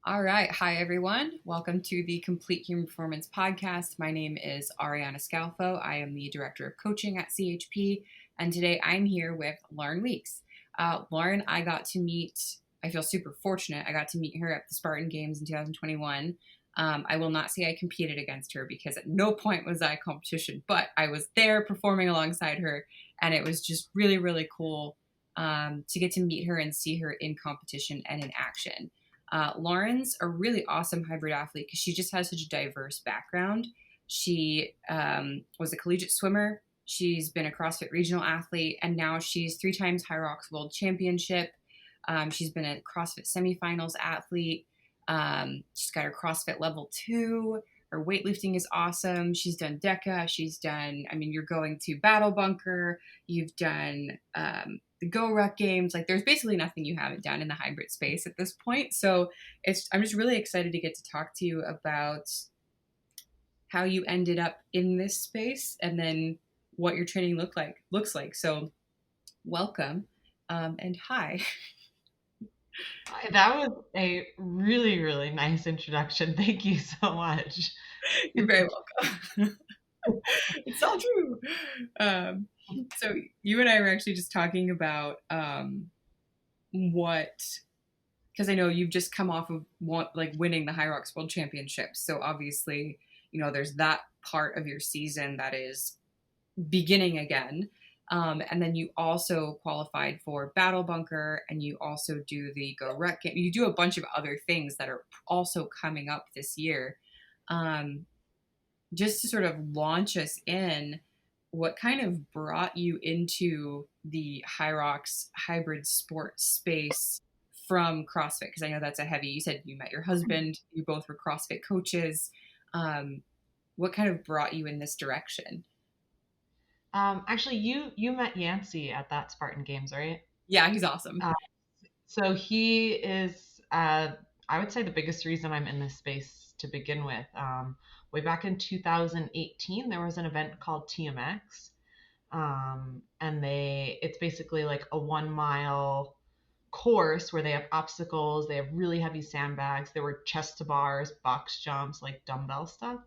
All right. Hi, everyone. Welcome to the Complete Human Performance Podcast. My name is Ariana Scalfo. I am the Director of Coaching at CHP. And today I'm here with Lauren Weeks. Lauren, I got to meet, I feel super fortunate. I got to meet her at the Spartan Games in 2021. I will not say I competed against her because at no point was I a competition, but I was there performing alongside her. And it was just really, really cool to get to meet her and see her in competition and in action. Lauren's a really awesome hybrid athlete because she just has such a diverse background. She was a collegiate swimmer. She's been a CrossFit regional athlete, and now she's 3 times Hyrox World Championship. She's been a CrossFit semifinals athlete. She's got her CrossFit level 2. Her weightlifting is awesome. She's done Deka. You're going to Battle Bunker. You've done the GoRuck Games. Like, there's basically nothing you haven't done in the hybrid space at this point. So I'm just really excited to get to talk to you about how you ended up in this space and then what your training looks like. So welcome and hi. That was a really, really nice introduction. Thank you so much. You're very welcome. It's all true. So you and I were actually just talking about because I know you've just come off of winning the Hyrox World Championship. So obviously, there's that part of your season that is beginning again. And then you also qualified for Battle Bunker, and you also do the GoRuck Game. You do a bunch of other things that are also coming up this year. Just to sort of launch us in, what kind of brought you into the Hyrox hybrid sport space from CrossFit? Because I know that's you said you met your husband, you both were CrossFit coaches. What kind of brought you in this direction? Actually, you met Yancy at that Spartan Games, right? Yeah, he's awesome. So he is, I would say, the biggest reason I'm in this space to begin with. Way back in 2018, there was an event called TMX, and it's basically like a 1 mile course where they have obstacles, they have really heavy sandbags, there were chest to bars, box jumps, like dumbbell stuff.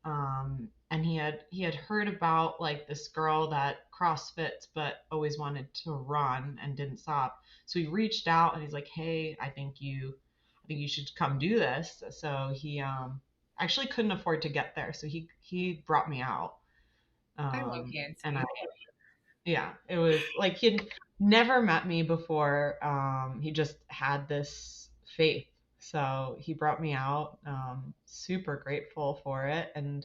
And he had heard about like this girl that CrossFits but always wanted to run and didn't stop. So he reached out and he's like, "Hey, I think you should come do this." So he actually couldn't afford to get there, so he brought me out. I love And Yancy. yeah, it was like he'd never met me before. He just had this faith. So he brought me out. Super grateful for it. And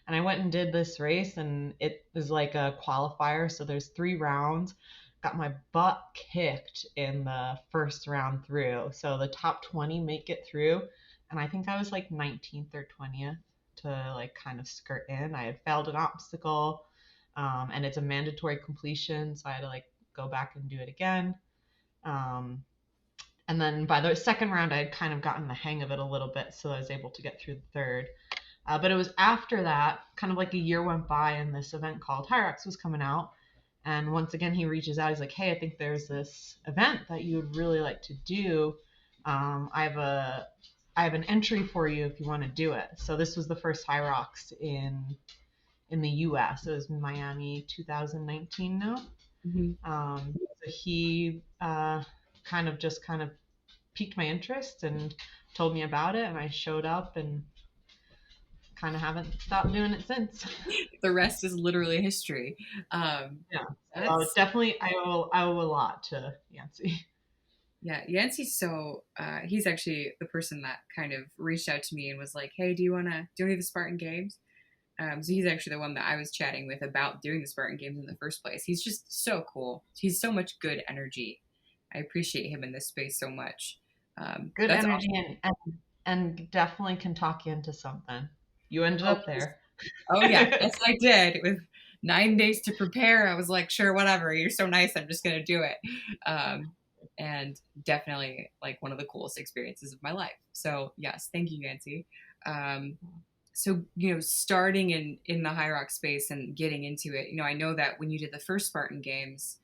I went and did this race, and it was like a qualifier. So there's 3 rounds. Got my butt kicked in the first round through. So the top 20 make it through. And I think I was like 19th or 20th to like kind of skirt in. I had failed an obstacle, and it's a mandatory completion, so I had to like go back and do it again. Um, and then by the second round, I had kind of gotten the hang of it a little bit, so I was able to get through the third. But it was after that, kind of like a year went by, and this event called Hyrox was coming out. And once again, he reaches out. He's like, "Hey, I think there's this event that you would really like to do. I have an entry for you if you want to do it." So this was the first Hyrox in the U.S. It was Miami 2019 now. Mm-hmm. So he kind of piqued my interest and told me about it, and I showed up and kind of haven't stopped doing it since. The rest is literally history. Yeah, so That's definitely I owe a lot to Yancy. Yeah, Yancey's he's actually the person that kind of reached out to me and was like, "Hey, do you want to do any of the Spartan Games?" So he's actually the one that I was chatting with about doing the Spartan Games in the first place. He's just so cool. He's so much good energy. I appreciate him in this space so much. Good That's energy awesome. and definitely can talk you into something. You ended Oh, up there. oh yeah, yes I did. With 9 days to prepare, I was like, sure, whatever. You're so nice. I'm just gonna do it. And definitely like one of the coolest experiences of my life. So yes, thank you, Nancy. Um, so starting in the Hyrox space and getting into it, I know that when you did the first Spartan Games,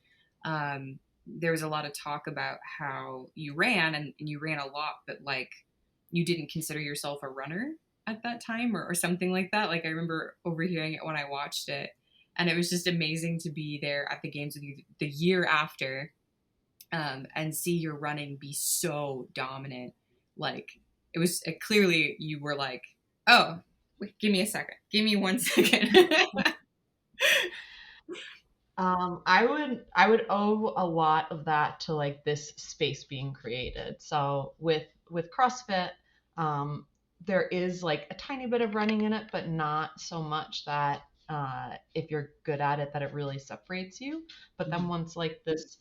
there was a lot of talk about how you ran and you ran a lot, but like you didn't consider yourself a runner at that time or something like that. Like I remember overhearing it when I watched it, and it was just amazing to be there at the games with you the year after, and see your running be so dominant. Like it was clearly you were like, oh, wait, give me a second, give me 1 second. I would owe a lot of that to like this space being created. So with CrossFit, um, there is like a tiny bit of running in it, but not so much that if you're good at it, that it really separates you. But then once like this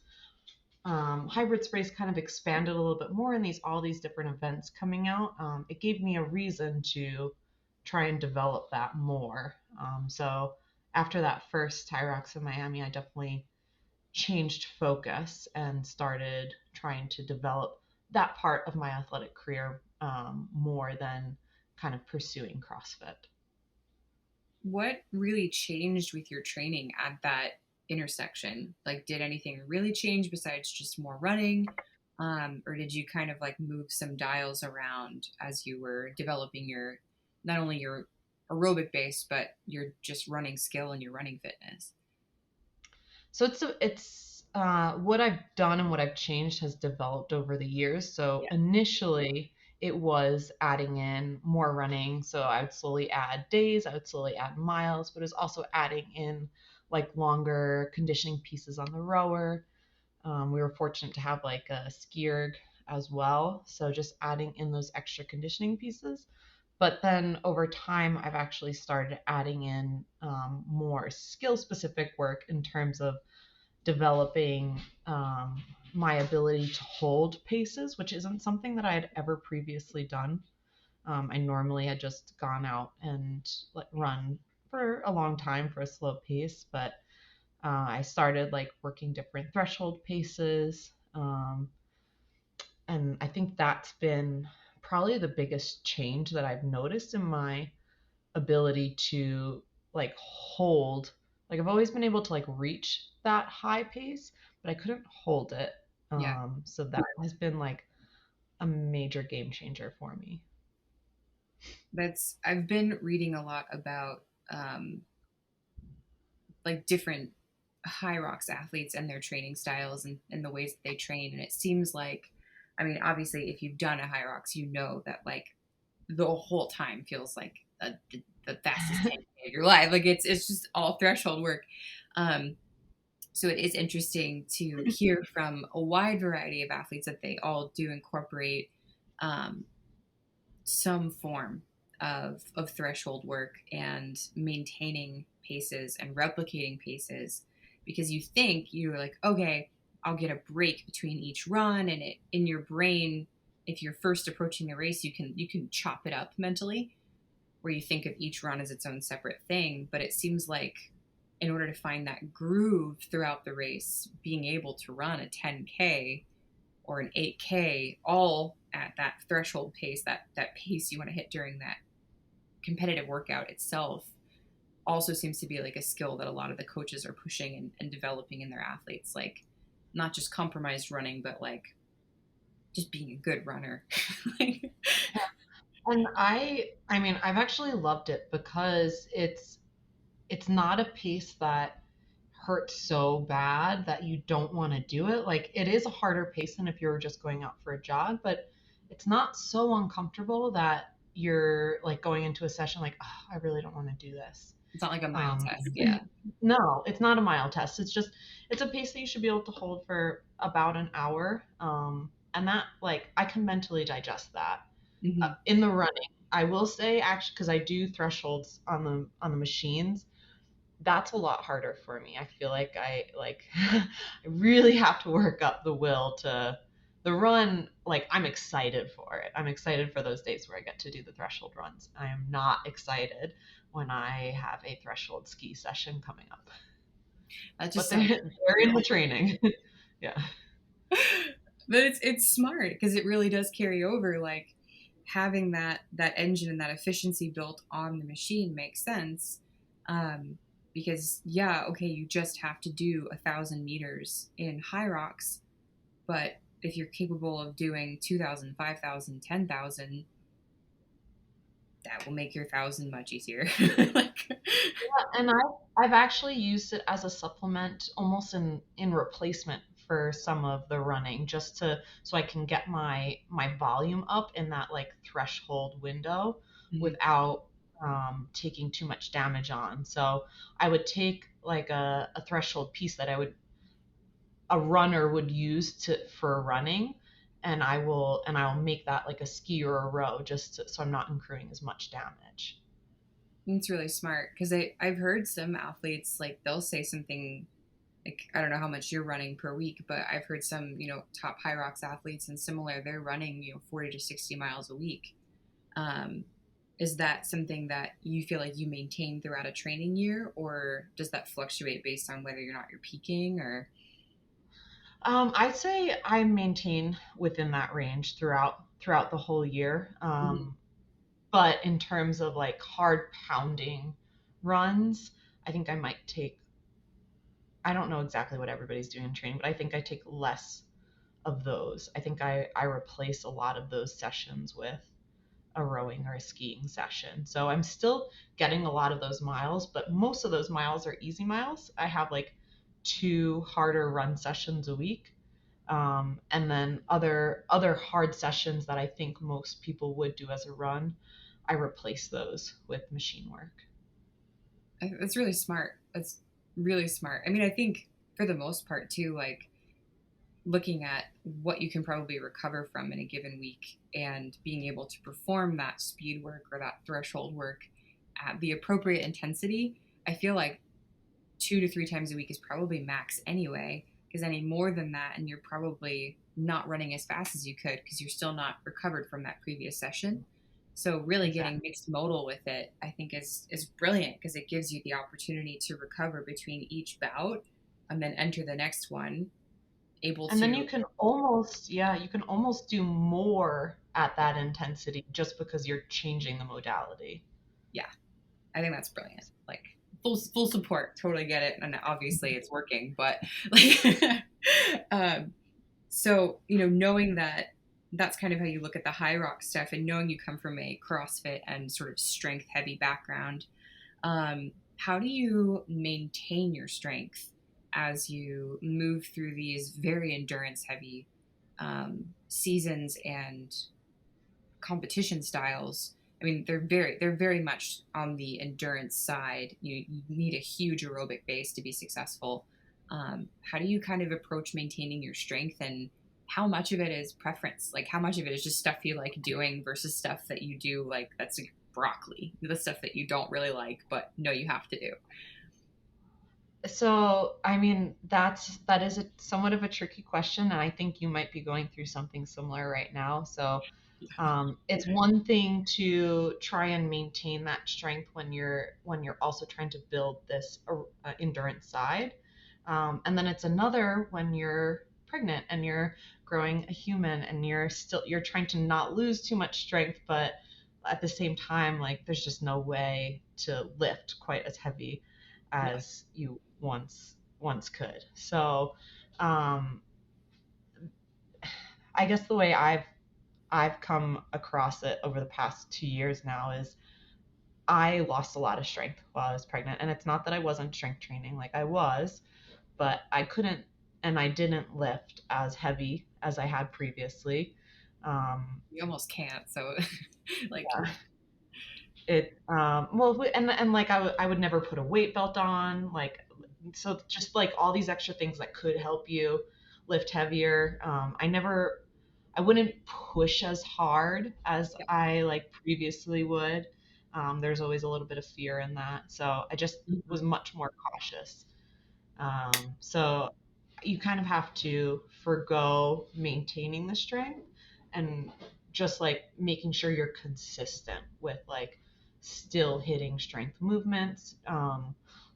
hybrid space kind of expanded a little bit more, and all these different events coming out, it gave me a reason to try and develop that more. So after that first Hyrox in Miami, I definitely changed focus and started trying to develop that part of my athletic career more than kind of pursuing CrossFit. What really changed with your training at that intersection? Like, did anything really change besides just more running? Or did you kind of like move some dials around as you were developing your, not only your aerobic base, but your just running skill and your running fitness? So it's what I've done and what I've changed has developed over the years. So Yeah. initially it was adding in more running. So I would slowly add days, I would slowly add miles, but it was also adding in like longer conditioning pieces on the rower. We were fortunate to have like a ski erg as well. So just adding in those extra conditioning pieces. But then over time, I've actually started adding in more skill specific work in terms of developing my ability to hold paces, which isn't something that I had ever previously done. I normally had just gone out and run for a long time for a slow pace, but I started like working different threshold paces. And I think that's been probably the biggest change that I've noticed in my ability to like hold. Like I've always been able to like reach that high pace, but I couldn't hold it. Yeah. So that has been like a major game changer for me. I've been reading a lot about um, like different Hyrox athletes and their training styles and the ways that they train. And it seems like, I mean, obviously, if you've done a Hyrox, you know that like the whole time feels like the fastest 10K of your life. Like it's just all threshold work. Um, so it is interesting to hear from a wide variety of athletes that they all do incorporate um, some form of threshold work and maintaining paces and replicating paces, because you think you're like, okay, I'll get a break between each run, and it in your brain, if you're first approaching the race, you can chop it up mentally, where you think of each run as its own separate thing. But it seems like in order to find that groove throughout the race, being able to run a 10K or an 8K all at that threshold pace, that pace you want to hit during that competitive workout itself, also seems to be like a skill that a lot of the coaches are pushing and developing in their athletes. Like not just compromised running, but like just being a good runner. Like, And I mean, I've actually loved it because it's not a pace that hurts so bad that you don't want to do it. Like it is a harder pace than if you were just going out for a jog, but it's not so uncomfortable that you're like going into a session like, oh, I really don't want to do this. it's not like a mile Um, test. Yeah. no, it's not a mile test. It's a pace that you should be able to hold for about an hour. And that like I can mentally digest that. Mm-hmm. In the running, I will say actually because I do thresholds on the machines, that's a lot harder for me. I feel like I really have to work up the will to the run. Like I'm excited for it. I'm excited for those days where I get to do the threshold runs. I am not excited when I have a threshold ski session coming up. That But just sounds. they're in the training. Yeah. But it's smart because it really does carry over. Like having that engine and that efficiency built on the machine makes sense. Because yeah, okay, you just have to do 1,000 meters in Hyrox, but if you're capable of doing 2,000, 5,000, 10,000, that will make your 1,000 much easier. Like, Yeah, and I've actually used it as a supplement, almost in replacement for some of the running, just to so I can get my volume up in that like threshold window mhm. without taking too much damage on. So I would take like a threshold piece that a runner would use to for running, and I'll make that like a ski or a row so I'm not incurring as much damage. It's really smart because I've heard some athletes like they'll say something like I don't know how much you're running per week, but I've heard some top Hyrox athletes and similar they're running 40 to 60 miles a week. Um, is that something that you feel like you maintain throughout a training year, or does that fluctuate based on whether you're not you're peaking or? I'd say I maintain within that range throughout the whole year. Mhm. But in terms of like hard pounding runs, I think I might take. I don't know exactly what everybody's doing in training, but I think I take less of those. I think I replace a lot of those sessions with a rowing or a skiing session. So I'm still getting a lot of those miles, but most of those miles are easy miles. I have like two harder run sessions a week. And then other hard sessions that I think most people would do as a run, I replace those with machine work. That's really smart. That's really smart. I mean, I think for the most part too, like looking at what you can probably recover from in a given week and being able to perform that speed work or that threshold work at the appropriate intensity, I feel like 2 to 3 times a week is probably max anyway. Because any more than that, and you're probably not running as fast as you could because you're still not recovered from that previous session. So really getting Exactly. mixed modal with it, I think is brilliant because it gives you the opportunity to recover between each bout and then enter the next one able And then to. you can almost do more at that intensity just because you're changing the modality. Yeah, I think that's brilliant. Like full support, totally get it, and obviously it's working. But like, um, so knowing that that's kind of how you look at the high rock stuff, and knowing you come from a CrossFit and sort of strength heavy background, how do you maintain your strength as you move through these very endurance heavy seasons and competition styles? I mean, they're very much on the endurance side. You need a huge aerobic base to be successful. How do you kind of approach maintaining your strength, and how much of it is preference? Like, how much of it is just stuff you like doing versus stuff that you do like that's like broccoli, the stuff that you don't really like but know you have to do? So, I mean, that is somewhat of a tricky question, and I think you might be going through something similar right now. So, it's one thing to try and maintain that strength when you're also trying to build this endurance side, and then it's another when you're pregnant and you're growing a human and you're trying to not lose too much strength, but at the same time, like there's just no way to lift quite as heavy Yeah. as you once could. So, um, I guess the way I've come across it over the past 2 years now is I lost a lot of strength while I was pregnant. And it's not that I wasn't strength training, like I was, but I couldn't and I didn't lift as heavy as I had previously. You almost can't. So, like, Yeah. And like I would never put a weight belt on, like, so just like all these extra things that could help you lift heavier. I wouldn't push as hard as yeah. I like previously would. There's always a little bit of fear in that. So I just was Mhm. much more cautious. So you kind of have to forgo maintaining the strength and just like making sure you're consistent with like still hitting strength movements,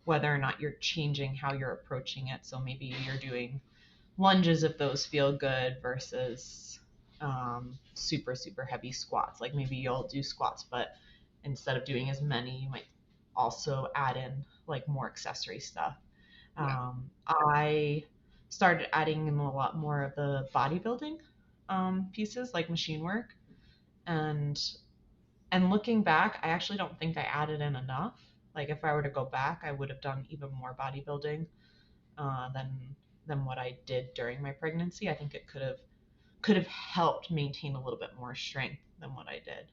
whether or not you're changing how you're approaching it. So maybe you're doing lunges if those feel good versus super heavy squats. Like maybe you'll do squats, but instead of doing as many, you might also add in like more accessory stuff. Yeah. I started adding in a lot more of the bodybuilding pieces, like machine work, and And looking back, I actually don't think I added in enough. Like if I were to go back, I would have done even more bodybuilding uh, than than what I did during my pregnancy. I think it could have helped maintain a little bit more strength than what I did.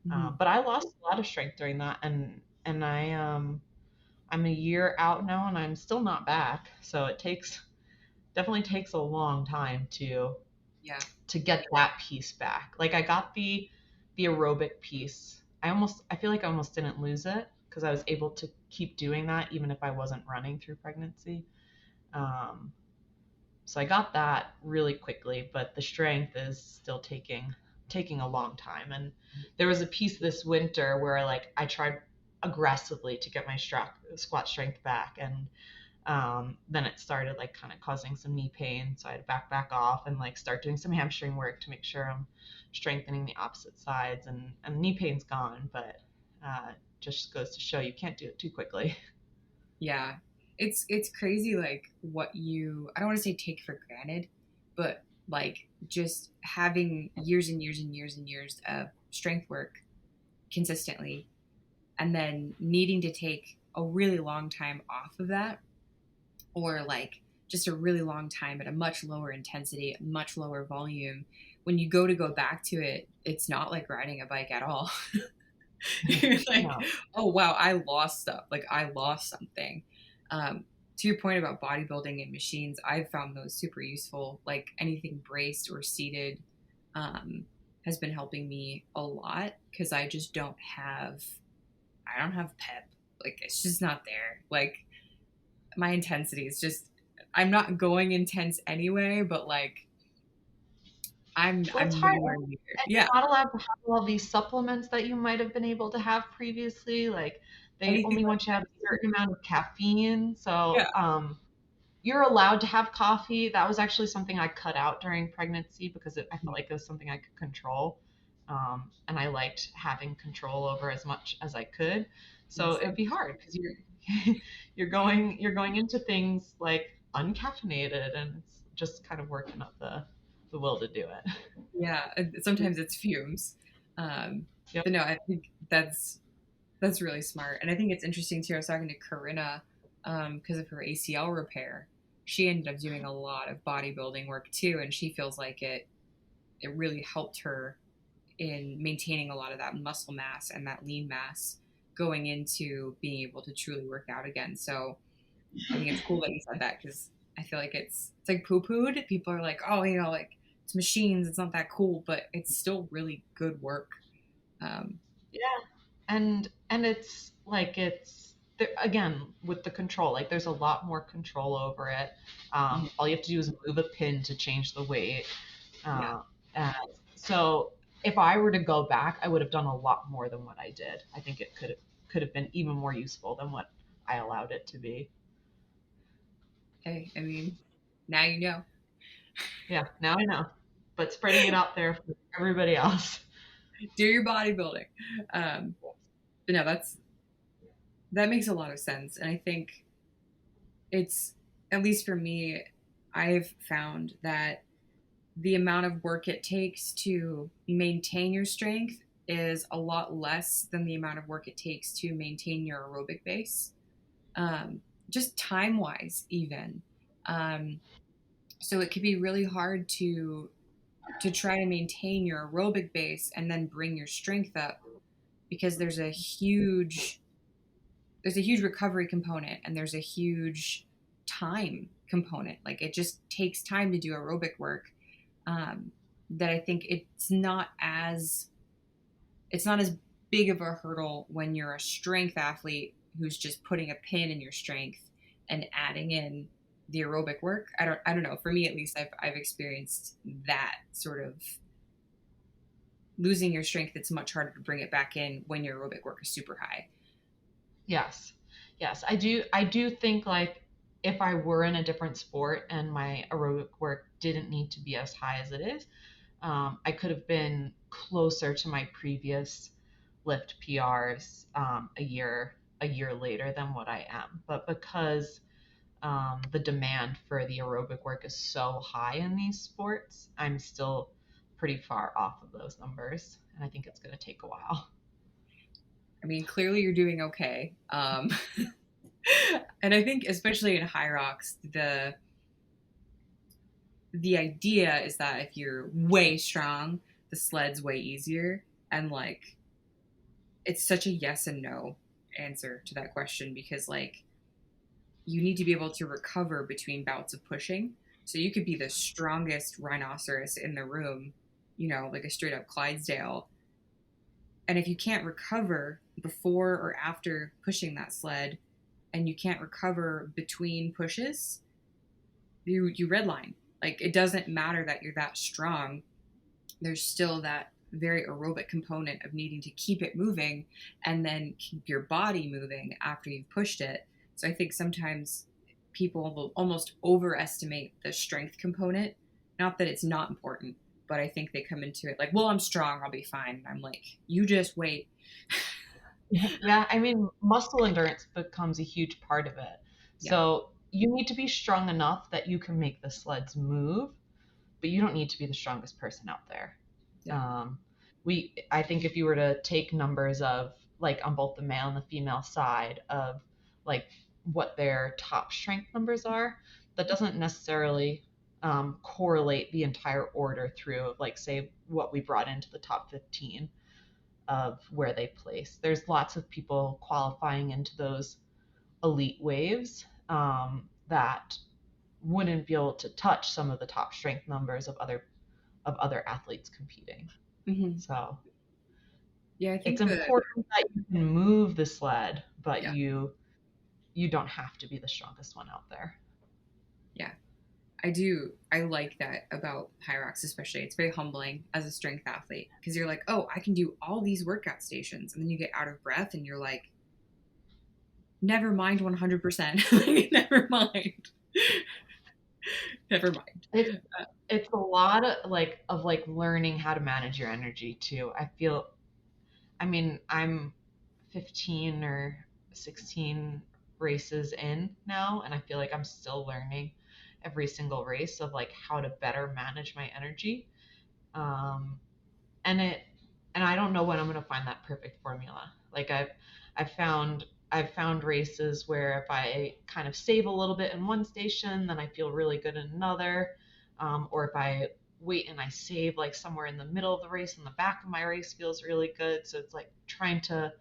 Mhm. But I lost a lot of strength during that, and I'm a year out now, and I'm still not back. So it definitely takes a long time Yeah. to get that piece back. Like I got the aerobic piece. I feel like I almost didn't lose it because I was able to keep doing that even if I wasn't running through pregnancy. Um, so I got that really quickly, but the strength is still taking a long time. And there was a piece this winter where I tried aggressively to get my squat strength back, and then it started like kind of causing some knee pain, so I had to back off and like start doing some hamstring work to make sure I'm strengthening the opposite sides, and knee pain's gone, but just goes to show you can't do it too quickly. Yeah. It's crazy like what you I don't want to say take for granted, but like just having years and years and years and years of strength work consistently and then needing to take a really long time off of that or like just a really long time at a much lower intensity, much lower volume. When you go to go back to it, it's not like riding a bike at all. You're like, No. oh wow, I lost stuff. Like I lost something. To your point about bodybuilding and machines, I've found those super useful. Like anything braced or seated um, has been helping me a lot because I don't have pep. Like it's just not there. Like my intensity is just I'm not going intense anyway, but like Well, it's I'm hard. nowhere near. And you're Yeah, not allowed to have all these supplements that you might have been able to have previously. Like they anything only like want you to have a certain amount of caffeine. yeah. So you're allowed to have coffee. That was actually something I cut out during pregnancy because I felt like it was something I could control. And I liked having control over as much as I could. So Yes. it'd be hard because you're going into things like uncaffeinated, and it's just kind of working up the will to do it. Yeah, sometimes it's fumes. Um, Yep. but no, I think that's really smart, and I think it's interesting too. I was talking to Corinna because of her ACL repair. She ended up doing a lot of bodybuilding work too, and she feels like it really helped her in maintaining a lot of that muscle mass and that lean mass going into being able to truly work out again. So I think it's cool that you said that because I feel like it's like poo pooed. People are like, oh, like it's machines, it's not that cool, but it's still really good work. Um, Yeah. And it's there, again with the control. Like there's a lot more control over it. mhm, All you have to do is move a pin to change the weight. yeah. Uh, and so if I were to go back, I would have done a lot more than what I did. I think it could have been even more useful than what I allowed it to be. Hey, I mean, now you know. Yeah, now I know. But spreading it out there for everybody else. Do your bodybuilding. Um, but no, that makes a lot of sense, and I think it's at least for me, I've found that the amount of work it takes to maintain your strength is a lot less than the amount of work it takes to maintain your aerobic base, just time wise, even. Um, so it could be really hard to try to maintain your aerobic base and then bring your strength up because there's a huge recovery component and there's a huge time component. Like it just takes time to do aerobic work. Um, that I think it's not as big of a hurdle when you're a strength athlete who's just putting a pin in your strength and adding in the aerobic work. I don't know. For me at least, I've experienced that sort of losing your strength. It's much harder to bring it back in when your aerobic work is super high. Yes. Yes, I do think like if I were in a different sport and my aerobic work didn't need to be as high as it is, I could have been closer to my previous lift PRs a year later than what I am. But because the demand for the aerobic work is so high in these sports, I'm still pretty far off of those numbers, and I think it's going to take a while. I mean, clearly you're doing okay. And I think especially in Hyrox, the idea is that if you're way strong, the sled's way easier. And like, it's such a yes and no answer to that question because like you need to be able to recover between bouts of pushing. So you could be the strongest rhinoceros in the room, you know, like a straight up Clydesdale. And if you can't recover before or after pushing that sled and you can't recover between pushes, you redline. Like it doesn't matter that you're that strong. There's still that very aerobic component of needing to keep it moving and then keep your body moving after you've pushed it. So I think sometimes people will almost overestimate the strength component. Not that it's not important, but I think they come into it like, well, I'm strong, I'll be fine. And I'm like, you just wait. Yeah, I mean, muscle endurance becomes a huge part of it. Yeah. So you need to be strong enough that you can make the sleds move, but you don't need to be the strongest person out there. Yeah. I think if you were to take numbers of like on both the male and the female side of like what their top strength numbers are, that doesn't necessarily correlate the entire order through like say what we brought into the top 15 of where they place. There's lots of people qualifying into those elite waves that wouldn't be able to touch some of the top strength numbers of other athletes competing. Mm-hmm. So Yeah, I it's think important that you can move the sled, but yeah, you don't have to be the strongest one out there. yeah. I do. I like that about Hyrox, especially. It's very humbling as a strength athlete because you're like, oh, I can do all these workout stations. And then you get out of breath and you're like, never mind 100%. Never mind. Never mind. It's a lot of like learning how to manage your energy too. I mean, I'm 15 or 16 races in now, and I feel like I'm still learning every single race of like how to better manage my energy. Um, and it and I don't know when I'm gonna find that perfect formula. Like I've found I've found races where if I kind of save a little bit in one station, then I feel really good in another. Or if I wait and I save like somewhere in the middle of the race and the back of my race feels really good. So it's like trying to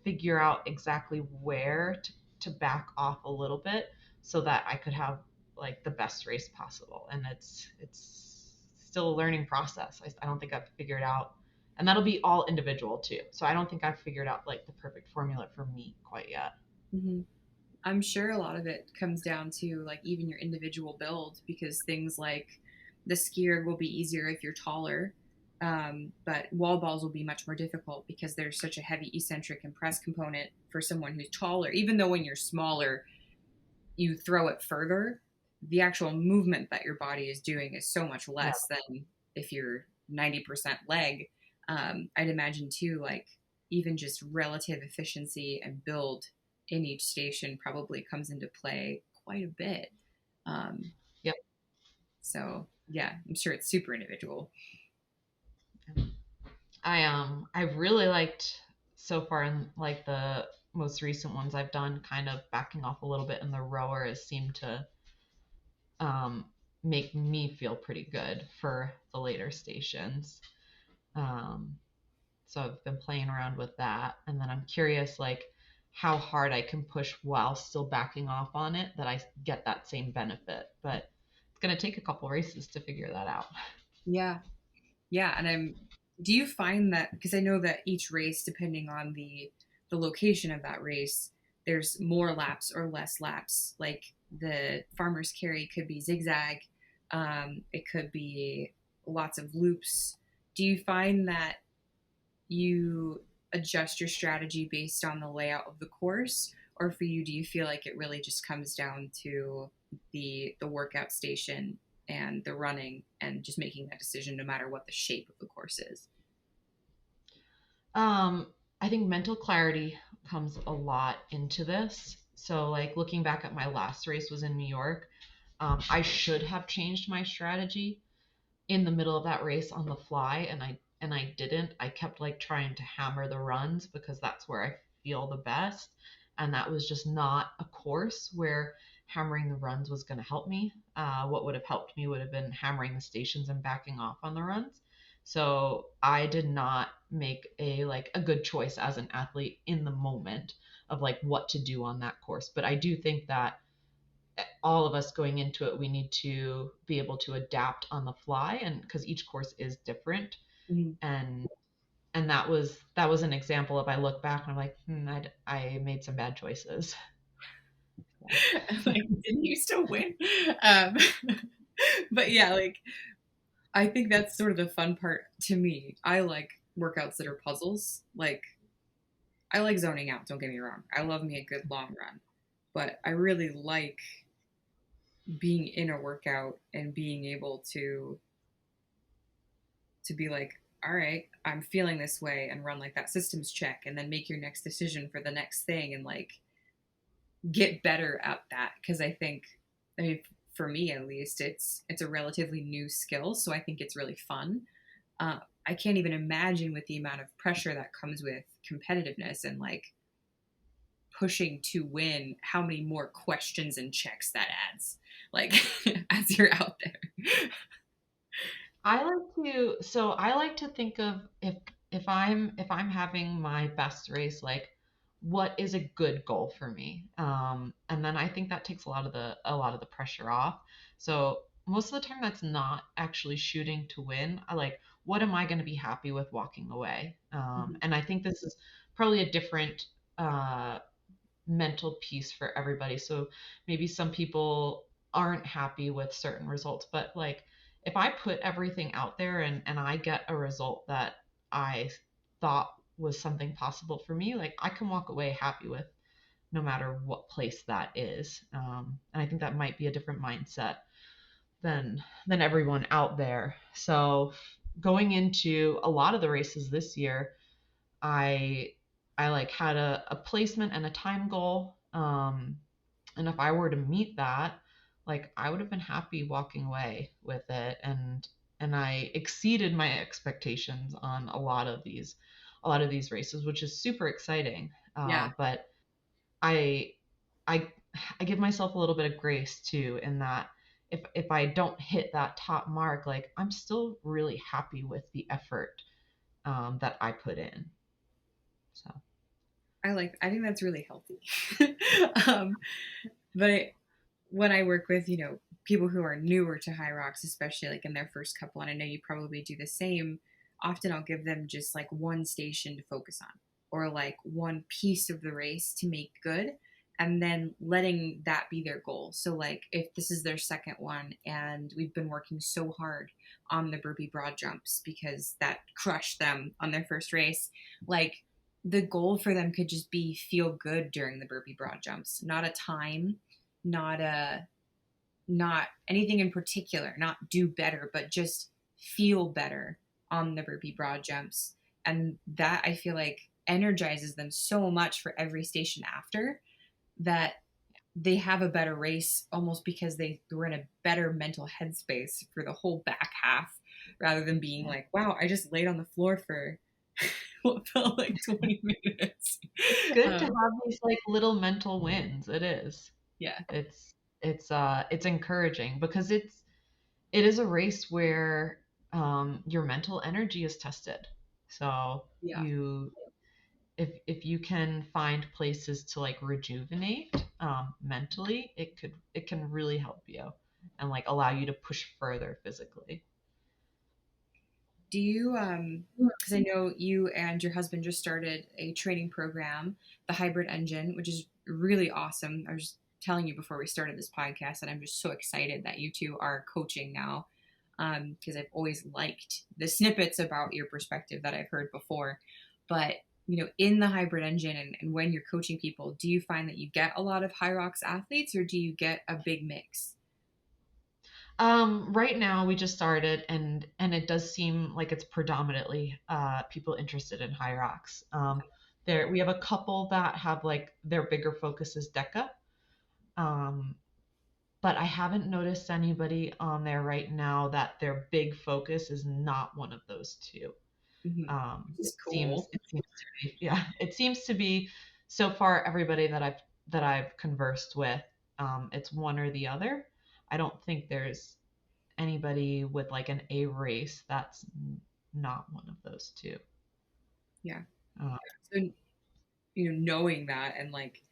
figure out exactly where to back off a little bit so that I could have like the best race possible. And it's still a learning process. I don't think I've figured out, and that'll be all individual too. So I don't think I've figured out like the perfect formula for me quite yet. Mm-hmm. I'm sure a lot of it comes down to like even your individual build because things like the skier will be easier if you're taller. But wall balls will be much more difficult because there's such a heavy eccentric and press component for someone who's taller. Even though when you're smaller, you throw it further, the actual movement that your body is doing is so much Yeah. less than if you're 90% leg. I'd imagine too, like even just relative efficiency and build in each station probably comes into play quite a bit. Um, Yep. so yeah, I'm sure it's super individual. I've really liked so far in like the most recent ones I've done, kind of backing off a little bit, and the rower has seemed to um, make me feel pretty good for the later stations. Um, so I've been playing around with that, and then I'm curious like how hard I can push while still backing off on it that I get that same benefit. But it's gonna take a couple races to figure that out. Yeah, yeah, and do you find that because I know that each race, depending on the location of that race, there's more laps or less laps. Like the farmer's carry could be zigzag, it could be lots of loops. Do you find that you adjust your strategy based on the layout of the course, or for you, do you feel like it really just comes down to the workout station and the running and just making that decision no matter what the shape of the course is? Um, I think mental clarity comes a lot into this. So, like looking back at my last race was in New York. I should have changed my strategy in the middle of that race on the fly, and and I didn't. I kept like trying to hammer the runs because that's where I feel the best. And that was just not a course where hammering the runs was going to help me. What would have helped me would have been hammering the stations and backing off on the runs. So I did not make a good choice as an athlete in the moment of like what to do on that course. But I do think that all of us going into it, we need to be able to adapt on the fly, and because each course is different. Mm-hmm. and and that was an example of, I look back and I'm like, I made some bad choices. Like, didn't you still win? Um, but yeah, like, I think that's sort of the fun part to me. I like workouts that are puzzles. Like, I like zoning out, don't get me wrong. I love me a good long run. But I really like being in a workout and being able to be like, all right, I'm feeling this way, and run like that systems check and then make your next decision for the next thing, and like get better at that. Because I mean, for me at least, it's a relatively new skill, so I think it's really fun. I can't even imagine with the amount of pressure that comes with competitiveness and like pushing to win, how many more questions and checks that adds, like as you're out there. I like to think of, if I'm having my best race, like what is a good goal for me, and then I think that takes a lot of the pressure off. So most of the time that's not actually shooting to win. I like, what am I going to be happy with walking away, Mhm. and I think this is probably a different uh mental piece for everybody. So maybe some people aren't happy with certain results, but like, if I put everything out there and I get a result that I thought was something possible for me, like I can walk away happy with, no matter what place that is. And I think that might be a different mindset than everyone out there. So going into a lot of the races this year, I I like had a placement and a time goal. And if I were to meet that, like I would have been happy walking away with it. And I exceeded my expectations on a lot of these races, which is super exciting. Yeah, But I I I give myself a little bit of grace too, in that if I don't hit that top mark, like I'm still really happy with the effort that I put in. So. I think that's really healthy. um, but when I work with, people who are newer to Hyrox, especially like in their first couple, and I know you probably do the same, often I'll give them just like one station to focus on, or like one piece of the race to make good, and then letting that be their goal. So like if this is their second one and we've been working so hard on the burpee broad jumps because that crushed them on their first race, like the goal for them could just be feel good during the burpee broad jumps, not a time, not a not anything in particular, not do better, but just feel better on the burpee broad jumps. And that I feel like energizes them so much for every station after, that they have a better race almost because they were in a better mental headspace for the whole back half, rather than being Yeah. like, wow, I just laid on the floor for what felt like 20 minutes. It's good to Um, have these like little mental wins. It is. yeah, It's encouraging because it is a race where your mental energy is tested. So yeah. you if you can find places to like rejuvenate mentally, it can really help you and like allow you to push further physically. Do you, because I know you and your husband just started a training program, the Hybrid Engine, which is really awesome. I was telling you before we started this podcast, and I'm just so excited that you two are coaching now, because I've always liked the snippets about your perspective that I've heard before. But, in the Hybrid Engine, and when you're coaching people, do you find that you get a lot of Hyrox athletes, or do you get a big mix? Right now we just started, and it does seem like it's predominantly people interested in Hyrox. There we have a couple that have like their bigger focus is Deka. Um, but I haven't noticed anybody on there right now that their big focus is not one of those two. Mm-hmm. This is cool. It seems to be, yeah, it seems to be so far everybody that I've conversed with, it's one or the other. I don't think there's anybody with like an A race that's not one of those two. Yeah. Uh, So, knowing that, and like,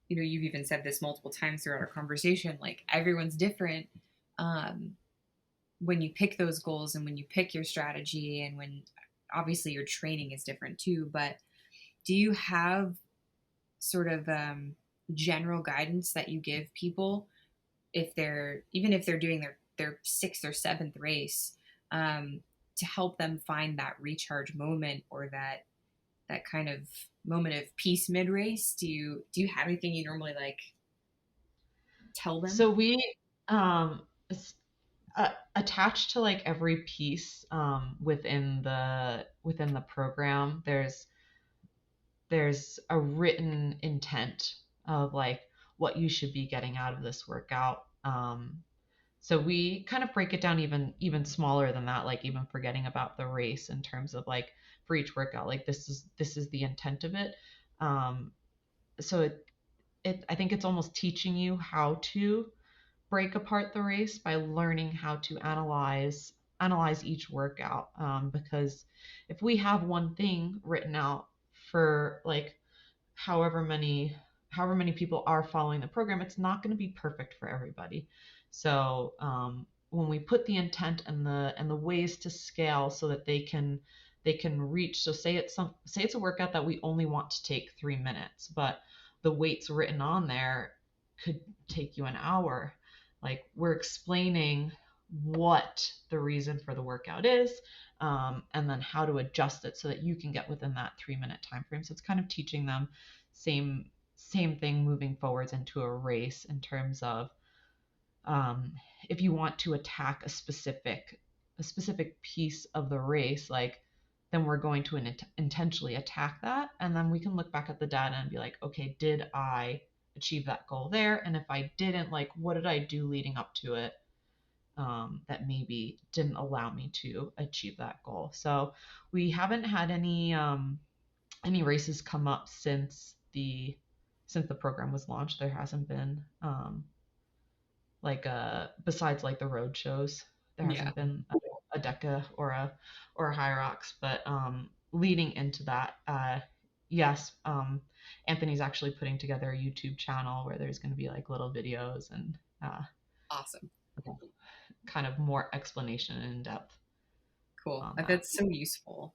you've even said this multiple times throughout our conversation, like everyone's different. Um, when you pick those goals and when you pick your strategy, and when obviously your training is different too, but do you have sort of general guidance that you give people even if they're doing their sixth or seventh race, um, to help them find that recharge moment, or that kind of moment of peace mid race? Do you have anything you normally like tell them? so we um, attached to like every piece within the program, there's a written intent of like what you should be getting out of this workout. So we kind of break it down even smaller than that, like even forgetting about the race in terms of like for each workout, like this is the intent of it. Um, so I think it's almost teaching you how to break apart the race by learning how to analyze each workout. Because if we have one thing written out for like however many however many people are following the program, it's not going to be perfect for everybody. So when we put the intent and the ways to scale so that they can reach, so say it's a workout that we only want to take 3 minutes, but the weights written on there could take you an hour. Like we're explaining what the reason for the workout is, and then how to adjust it so that you can get within that 3 minute time frame. So it's kind of teaching them same same thing moving forwards into a race in terms of um, if you want to attack a specific piece of the race, like then we're going to intentionally attack that, and then we can look back at the data and be like, okay, did I achieve that goal there? And if I didn't, like what did I do leading up to it that maybe didn't allow me to achieve that goal? So we haven't had any races come up since the program was launched. There hasn't been like besides like the road shows, there Yeah. hasn't been a Deka or a Hyrox. But leading into that, yes, Anthony's actually putting together a YouTube channel where there's going to be like little videos and Awesome. kind of more explanation and in depth Cool. on that. That's so useful.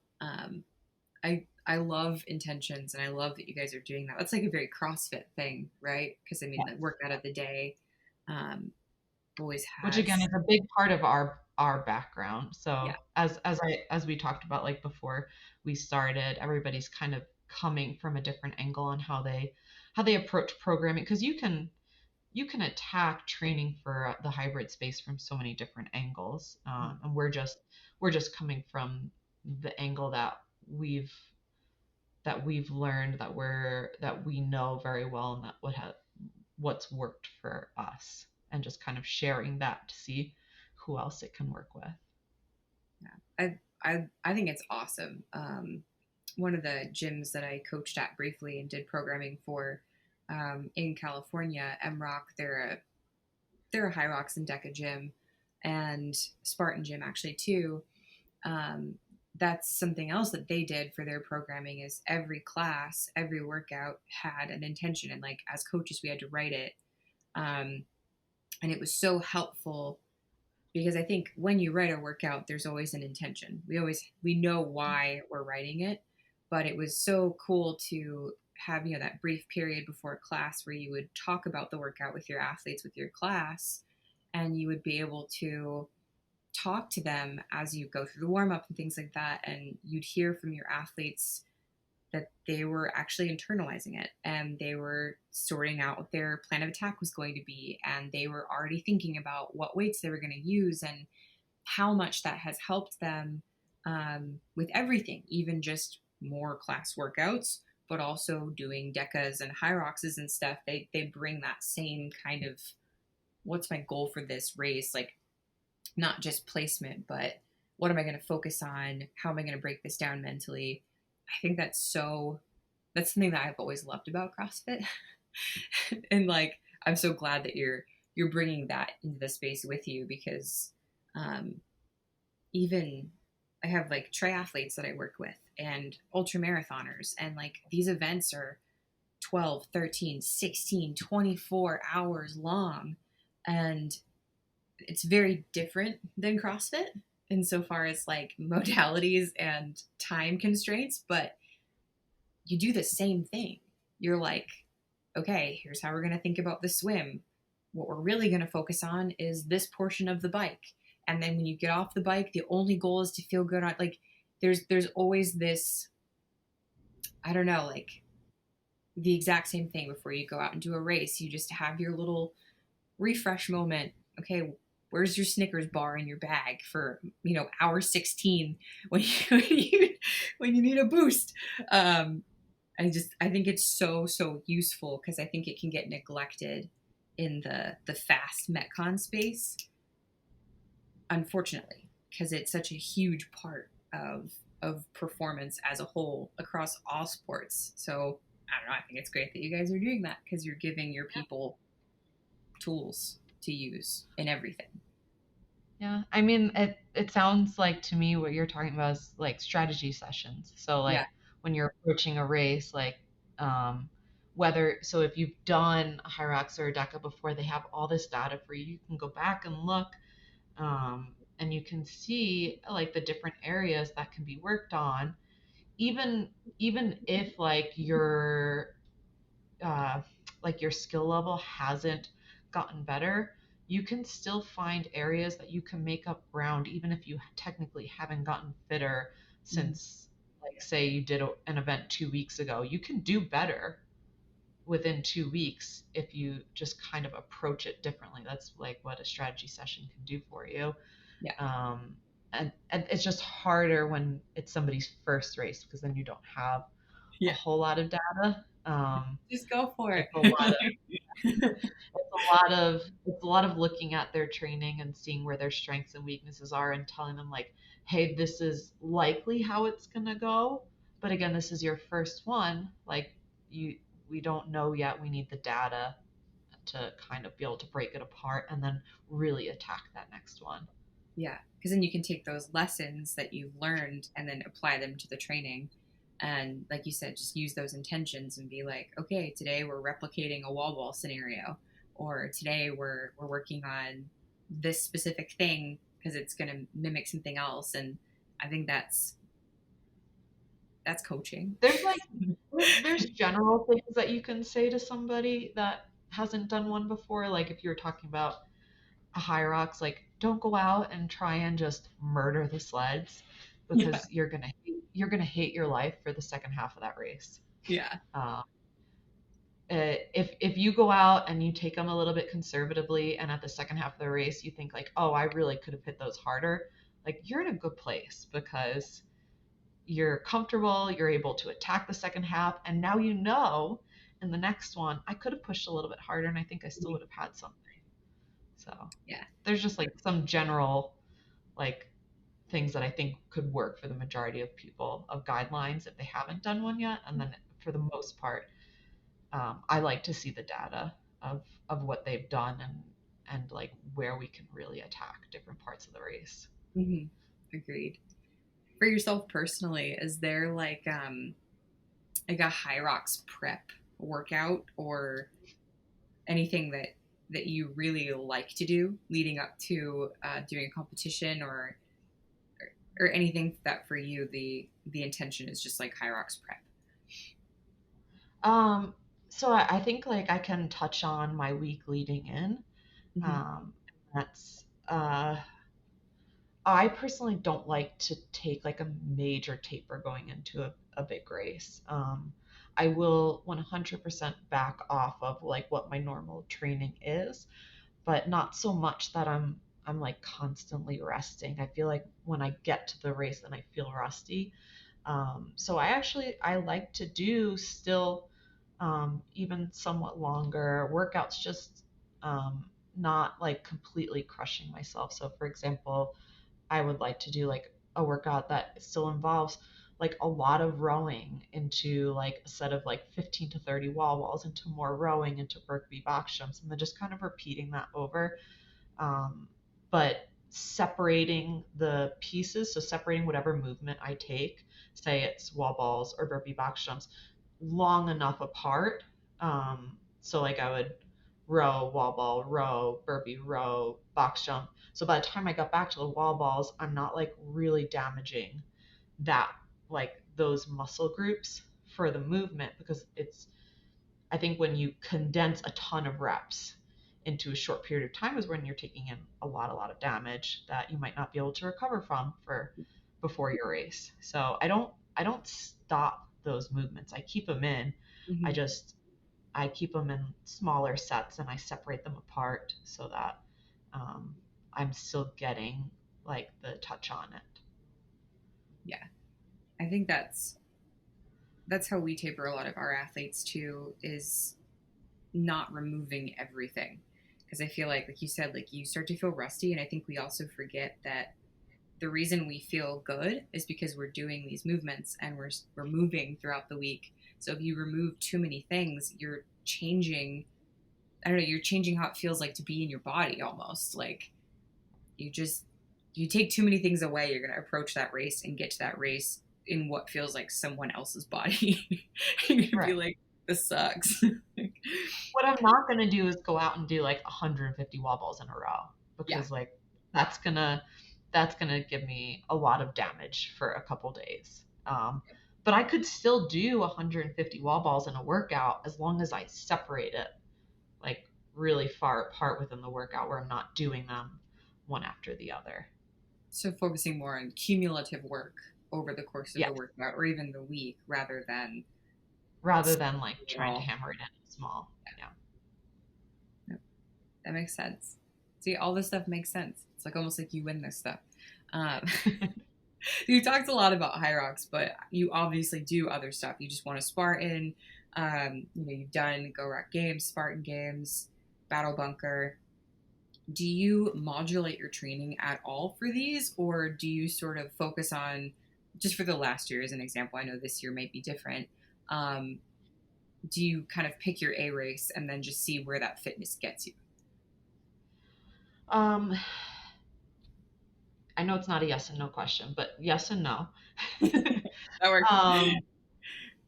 I love intentions, and I love that you guys are doing that. That's like a very CrossFit thing, right? Because I mean, the workout of the day um, always Which has. again is a big part of our background. So Yeah. as we talked about like before we started, everybody's kind of coming from a different angle on how they approach programming, because you can attack training for the hybrid space from so many different angles, and we're just coming from the angle that we've learned, that we know very well, and that what's worked for us, and just kind of sharing that to see who else it can work with. Yeah. I think it's awesome. One of the gyms that I coached at briefly and did programming for in California, MRock, they're a Hyrox and Deka gym, and Spartan gym actually too. Um, that's something else that they did for their programming, is every class, every workout had an intention, and like as coaches we had to write it. Um, and it was so helpful, because I think when you write a workout, there's always an intention. We know why we're writing it, but it was so cool to have that brief period before a class where you would talk about the workout with your athletes, with your class, and you would be able to talk to them as you go through the warm up and things like that, and you'd hear from your athletes that they were actually internalizing it, and they were sorting out what their plan of attack was going to be, and they were already thinking about what weights they were going to use, and how much that has helped them with everything, even just more class workouts, but also doing Dekas and Hyroxes and stuff. They bring that same kind of, what's my goal for this race, like not just placement, but what am I going to focus on? How am I going to break this down mentally? I think that's something that I've always loved about CrossFit. And like, I'm so glad that you're bringing that into the space with you, because um, even I have like triathletes that I work with and ultra marathoners, and like these events are 12, 13, 16, 24 hours long. And it's very different than CrossFit insofar as like modalities and time constraints, but you do the same thing. You're like, okay, here's how we're going to think about the swim. What we're really going to focus on is this portion of the bike. And then when you get off the bike, the only goal is to feel good on, like, there's always this, I don't know, like the exact same thing before you go out and do a race. You just have your little refresh moment. Okay, where's your Snickers bar in your bag for hour 16 when you when you need a boost? I think it's so useful, because I think it can get neglected in the fast metcon space, unfortunately, because it's such a huge part of performance as a whole across all sports. So I don't know. I think it's great that you guys are doing that, because you're giving your people tools to use in everything. Yeah, I mean, it sounds like to me what you're talking about is like strategy sessions. So Yeah. like when you're approaching a race, like um, so if you've done a Hyrox or a Deka before, they have all this data for you. You can go back and look, and you can see like the different areas that can be worked on, even even if uh, like your skill level hasn't gotten better, you can still find areas that you can make up ground, even if you technically haven't gotten fitter Mm-hmm. since, like, say you did an event 2 weeks ago. You can do better within 2 weeks if you just kind of approach it differently. That's like what a strategy session can do for you. Yeah. Um, and it's just harder when it's somebody's first race, because then you don't have a Yeah. whole lot of data. Just go for it. It's a lot it's a lot of looking at their training and seeing where their strengths and weaknesses are, and telling them like, hey, this is likely how it's gonna go, but again, this is your first one. Like, you we don't know yet. We need the data to kind of be able to break it apart and then really attack that next one. Yeah, because then you can take those lessons that you've learned and then apply them to the training. And like you said, just use those intentions and be like, okay, today we're replicating a wall ball scenario, or today we're working on this specific thing because it's going to mimic something else. And I think that's coaching. There's like there's general things that you can say to somebody that hasn't done one before. Like if you're talking about a Hyrox, like, don't go out and try and just murder the sleds, Yeah. because you're gonna hate your life for the second half of that race. Yeah. Uh, if you go out and you take them a little bit conservatively, and at the second half of the race you think like, oh, I really could have hit those harder, like, you're in a good place, because you're comfortable, you're able to attack the second half, and now you know in the next one I could have pushed a little bit harder and I think I still would have had something. So Yeah. there's just like some general like things that I think could work for the majority of people, of guidelines if they haven't done one yet. And then for the most part, I like to see the data of what they've done, and like where we can really attack different parts of the race. Hmm. Agreed. For yourself personally, is there like a high rocks prep workout or anything that you really like to do leading up to doing a competition, or anything that for you the intention is just like high rocks prep? Um, so I think like I can touch on my week leading in. Hmm. Um, that's I personally don't like to take like a major taper going into a big race. I will 100% back off of like what my normal training is, but not so much that I'm like constantly resting. I feel like when I get to the race, then I feel rusty. So I like to do still, even somewhat longer workouts, just not like completely crushing myself. So for example, I would like to do like a workout that still involves like a lot of rowing into like a set of like 15 to 30 wall balls, into more rowing, into burpee box jumps, and then just kind of repeating that over. But separating the pieces, so separating whatever movement I take, say it's wall balls or burpee box jumps, long enough apart. So like I would row, wall ball, row, burpee, row, box jump. So by the time I got back to the wall balls, I'm not like really damaging that, like those muscle groups for the movement, because it's, I think when you condense a ton of reps into a short period of time is when you're taking in a lot of damage that you might not be able to recover from for before your race. So I don't stop those movements. I keep them in. I Mhm. just I keep them in smaller sets and I separate them apart so that um, I'm still getting like the touch on it. Yeah, I think that's how we taper a lot of our athletes too, is not removing everything. Because I feel like you said, like you start to feel rusty, and I think we also forget that the reason we feel good is because we're doing these movements and we're moving throughout the week. So if you remove too many things, you're changing. I don't know. You're changing how it feels like to be in your body almost. Like you just you take too many things away. You're gonna approach that race and get to that race in what feels like someone else's body. You're gonna be Right. like, this sucks. What I'm not going to do is go out and do like 150 wall balls in a row, Yeah. because like that's going to that's going to give me a lot of damage for a couple days. But I could still do 150 wall balls in a workout as long as I separate it like really far apart within the workout where I'm not doing them one after the other. So focusing more on cumulative work over the course of Yeah, the workout or even the week rather than rather than like trying to all. hammer it in small. Yeah. Yep, that makes sense. See, all this stuff makes sense. It's like almost like you win this stuff. Um, you talked a lot about Hyrox, but you obviously do other stuff. You just want a Spartan. You've done GoRuck Games, Spartan Games, Battle Bunker. Do you modulate your training at all for these, or do you sort of focus on just for the last year as an example? I know this year might be different. Um, do you kind of pick your A race and then just see where that fitness gets you? Um, I know it's not a yes and no question, but yes and no. That works. um,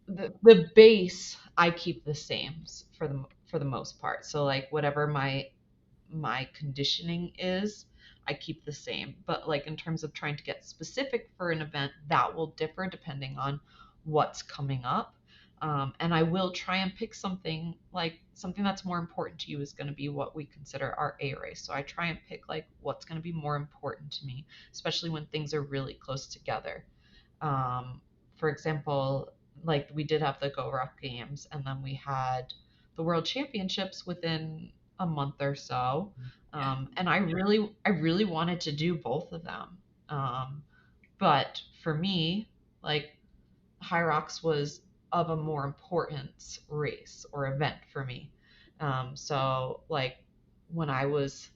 the base I keep the same for the most part. So like whatever my conditioning is, I keep the same. But like in terms of trying to get specific for an event, that will differ depending on what's coming up. And I will try and pick something that's more important to you is going to be what we consider our A race. So I try and pick like what's going to be more important to me, especially when things are really close together. Um, for example, like we did have the GoRuck Games, and then we had the World Championships within a month or so. Yeah. And I really wanted to do both of them. Um, but for me, like Hyrox was of a more importance race or event for me. So like when I was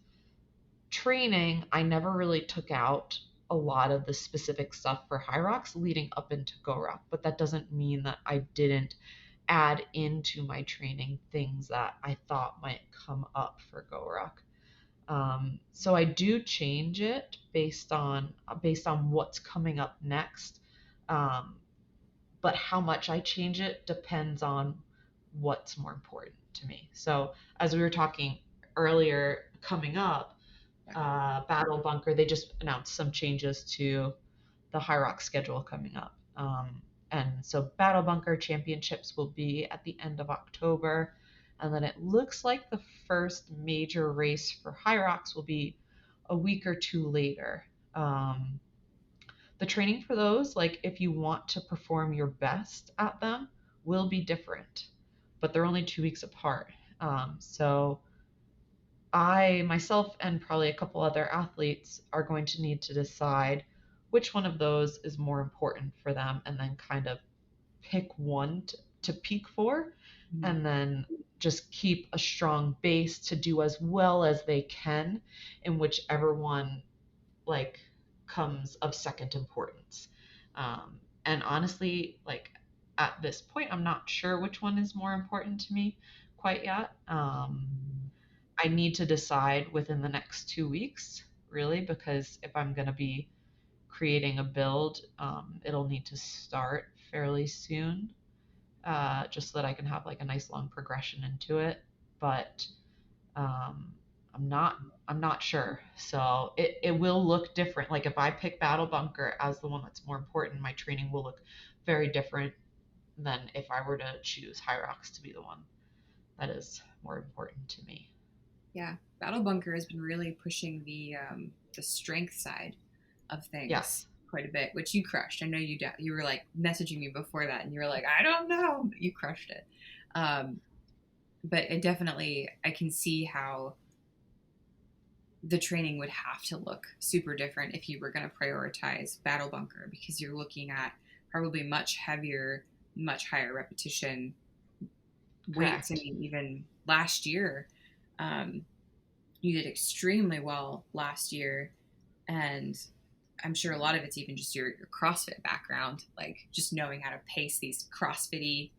training, I never really took out a lot of the specific stuff for Hyrox leading up into GoRuck, but that doesn't mean that I didn't add into my training things that I thought might come up for GoRuck. So I do change it based on what's coming up next. Um, but how much I change it depends on what's more important to me. So as we were talking earlier, coming up, Battle Bunker, they just announced some changes to the Hyrox schedule coming up. And so Battle Bunker Championships will be at the end of October. And then it looks like the first major race for Hyrox will be a week or two later. The training for those, like if you want to perform your best at them, will be different, but they're only 2 weeks apart. So I myself and probably a couple other athletes are going to need to decide which one of those is more important for them, and then kind of pick one to peak for, Mhm. and then just keep a strong base to do as well as they can in whichever one like comes of second importance. And honestly, like at this point, I'm not sure which one is more important to me quite yet. I need to decide within the next 2 weeks, really, because if I'm going to be creating a build, it'll need to start fairly soon, just so that I can have like a nice long progression into it. But um, I'm not I'm not sure. So it will look different. Like if I pick Battle Bunker as the one that's more important, my training will look very different than if I were to choose Hyrox to be the one that is more important to me. Yeah, Battle Bunker has been really pushing the strength side of things Yes. quite a bit, which you crushed. I know you were like messaging me before that, and you were like, I don't know, but you crushed it. Um, but it definitely, I can see how the training would have to look super different if you were going to prioritize Battle Bunker, because you're looking at probably much heavier, much higher repetition weights. I Correct. mean, even last year, um, you did extremely well last year, and I'm sure a lot of it's even just your CrossFit background, like just knowing how to pace these CrossFit-y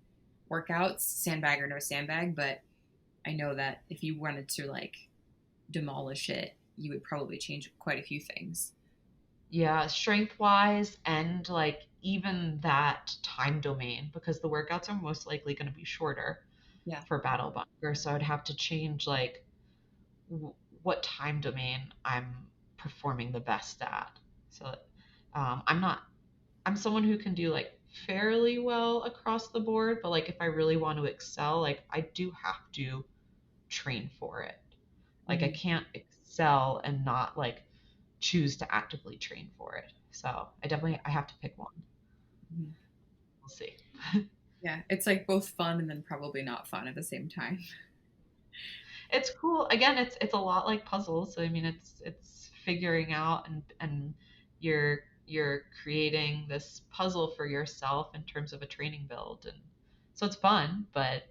workouts, sandbag or no sandbag. But I know that if you wanted to like demolish it, you would probably change quite a few things. Yeah, strength wise and like even that time domain, because the workouts are most likely going to be shorter Yeah. for Battle Bunker. So I'd have to change like what time domain I'm performing the best at. So I'm not, I'm someone who can do like fairly well across the board, but like if I really want to excel, like I do have to train for it. Like I Mm-hmm. can't excel and not like choose to actively train for it. So Yeah. I have to pick one. Mm-hmm. We'll see. Yeah. It's like both fun and then probably not fun at the same time. It's cool. Again, it's a lot like puzzles. I mean, it's figuring out and you're creating this puzzle for yourself in terms of a training build, and so it's fun, but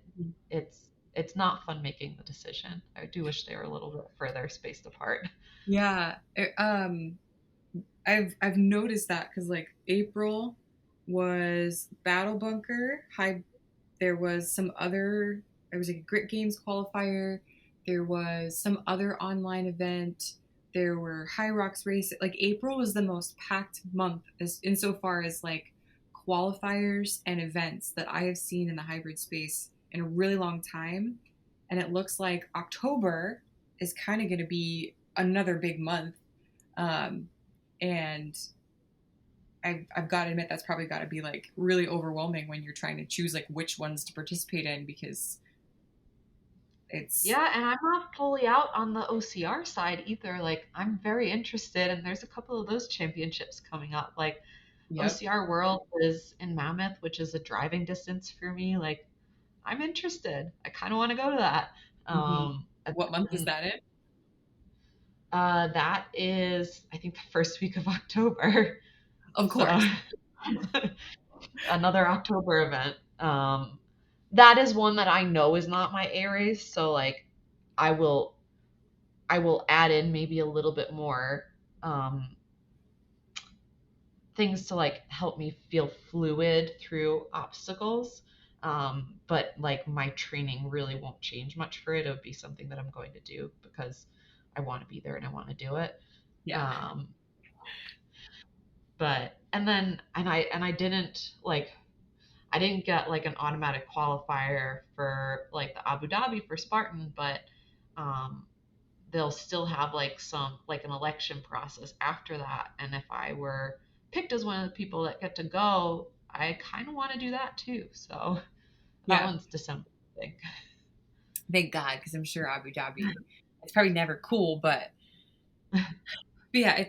it's not fun making the decision. I do wish they were a little bit further spaced apart. Yeah. I've noticed that because like April was Battle Bunker, high. There was some other. There was a Grit Games qualifier. There was some other online event. There were Hyrox Race. Like April was the most packed month as insofar as like qualifiers and events that I have seen in the hybrid space in a really long time. And it looks like October is kind of going to be another big month. Um, and I've got to admit that's probably got to be like really overwhelming when you're trying to choose like which ones to participate in, because it's Yeah, and I'm not fully out on the OCR side either. Like I'm very interested, and there's a couple of those championships coming up. Like yep. OCR World is in Mammoth, which is a driving distance for me. Like I'm interested. I kind of want to go to that. Mm-hmm. Um, What month is and, that in? that is, I think, the first week of October. Of So course. another October event. That is one that I know is not my A race. So like, I will I will add in maybe a little bit more um, things to like help me feel fluid through obstacles. But like my training really won't change much for it. It would be something that I'm going to do because I want to be there and I want to do it. Yeah. Um, but and I didn't like I didn't get like an automatic qualifier for like the Abu Dhabi for Spartan, but um, they'll still have like some like an election process after that. And if I were picked as one of the people that get to go, I kind of want to do that too. So that Yeah. one's December, I think. Thank God, because I'm sure Abu Dhabi, it's probably never cool, but yeah,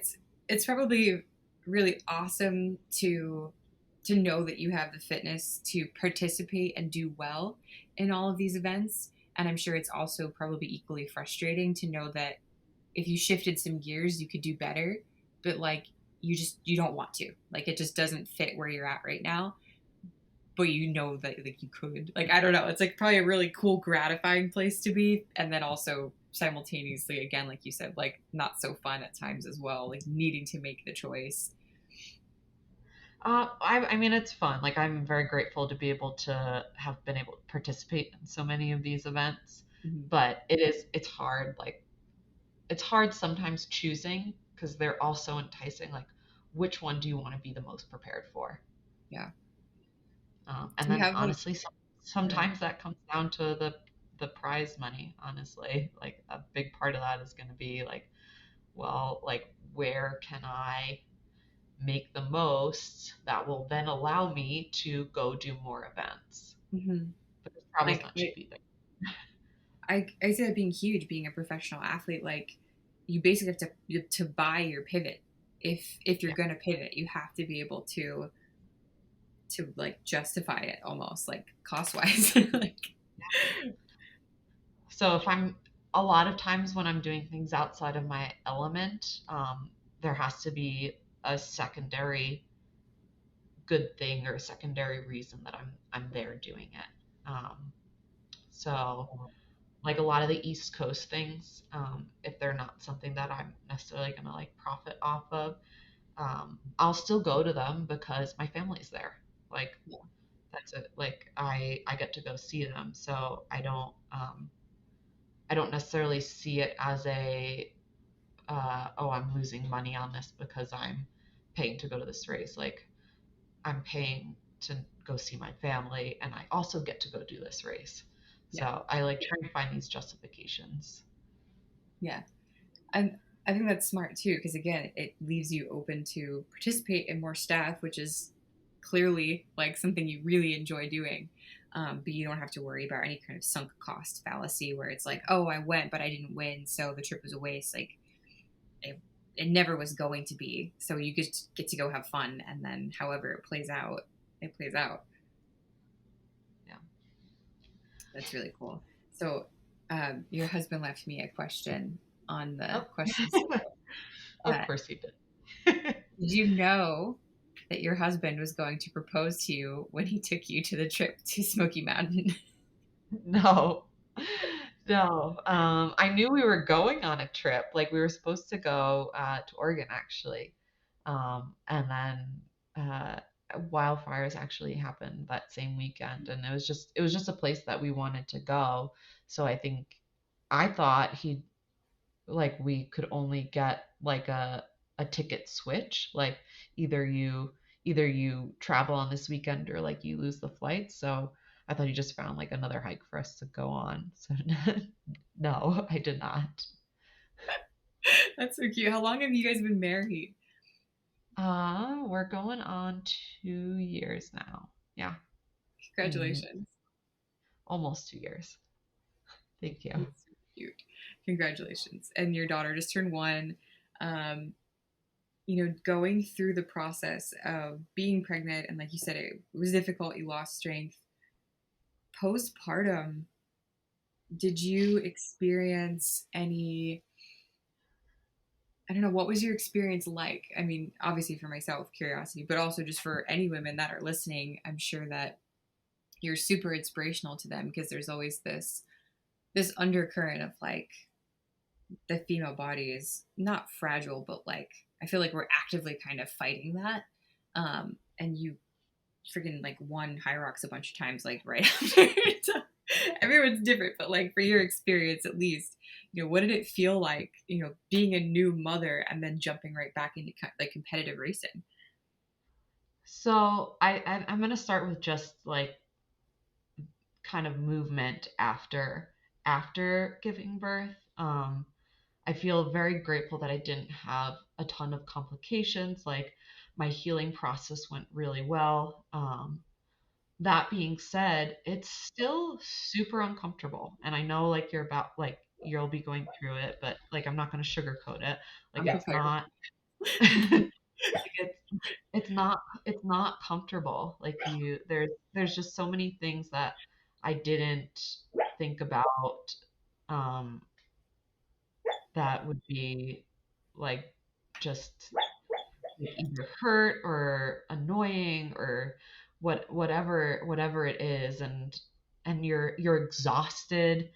it's probably really awesome to know that you have the fitness to participate and do well in all of these events. And I'm sure it's also probably equally frustrating to know that if you shifted some gears, you could do better, but like you don't want to. Like it just doesn't fit where you're at right now, but you know that like you could. Like I don't know, it's like probably a really cool, gratifying place to be, and then also simultaneously, again, like you said, like not so fun at times as well, like needing to make the choice? I mean, it's fun. Like, I'm very grateful to be able to have been able to participate in so many of these events, Mm-hmm. but it's hard. Like, it's hard sometimes choosing because they're all so enticing. Like, which one do you want to be the most prepared for? Yeah. And Do you then have like, honestly, sometimes that comes down to the prize money. Honestly, like a big part of that is going to be like, well, like where can I make the most that will then allow me to go do more events? mm-hmm. But it's probably like not cheap either. I say that being huge, being a professional athlete, like you basically have to buy your pivot. If you're Yeah. gonna pivot, you have to be able to like justify it almost like cost wise. Like, So if I'm a lot of times when I'm doing things outside of my element, there has to be a secondary good thing or a secondary reason that I'm there doing it. So like a lot of the East Coast things, if they're not something that I'm necessarily gonna like profit off of, I'll still go to them because my family's there. Like that's it. Like I get to go see them, so I don't necessarily see it as a oh, I'm losing money on this because I'm paying to go to this race. Like I'm paying to go see my family and I also get to go do this race. yeah, So I like try and find these justifications. yeah. And I think that's smart too, because again, it leaves you open to participate in more stuff, which is clearly like something you really enjoy doing. But you don't have to worry about any kind of sunk cost fallacy where it's like, oh, I went, but I didn't win, so the trip was a waste. Like it, it never was going to be. So you get to go have fun, and then however it plays out, it plays out. Yeah. That's really cool. So your husband left me a question on the Oh, questions. of Uh, course he did. did you know that your husband was going to propose to you when he took you to the trip to Smoky Mountain? No, no. I knew we were going on a trip. Like we were supposed to go to Oregon actually, and then wildfires actually happened that same weekend, and it was just a place that we wanted to go. So I thought he like we could only get like a ticket switch, like either you either you travel on this weekend or like you lose the flight. So I thought you just found like another hike for us to go on. So no, I did not. That's so cute. How long have you guys been married? We're going on 2 years now. Yeah, in Congratulations. almost 2 years. Thank you. That's so cute. Congratulations. And your daughter just turned one. Um, going through the process of being pregnant, and like you said, it was difficult, you lost strength. Postpartum, did you experience any, I don't know, what was your experience like? I mean, obviously for myself, curiosity, but also just for any women that are listening, I'm sure that you're super inspirational to them because there's always this undercurrent of like the female body is not fragile, but like I feel like we're actively kind of fighting that. And you freaking like won Hyrox a bunch of times, like right after. Everyone's different, but like for your experience at least, what did it feel like, being a new mother and then jumping right back into like competitive racing? So I'm gonna start with just like kind of movement after giving birth. I feel very grateful that I didn't have a ton of complications. Like my healing process went really well. That being said, it's still super uncomfortable, and I know like you'll be going through it, but like I'm not going to sugarcoat it. Like I'm it's prepared. not. it's it's not comfortable. Like there's just so many things that I didn't think about um that would be like just like either hurt or annoying or whatever it is, and you're exhausted,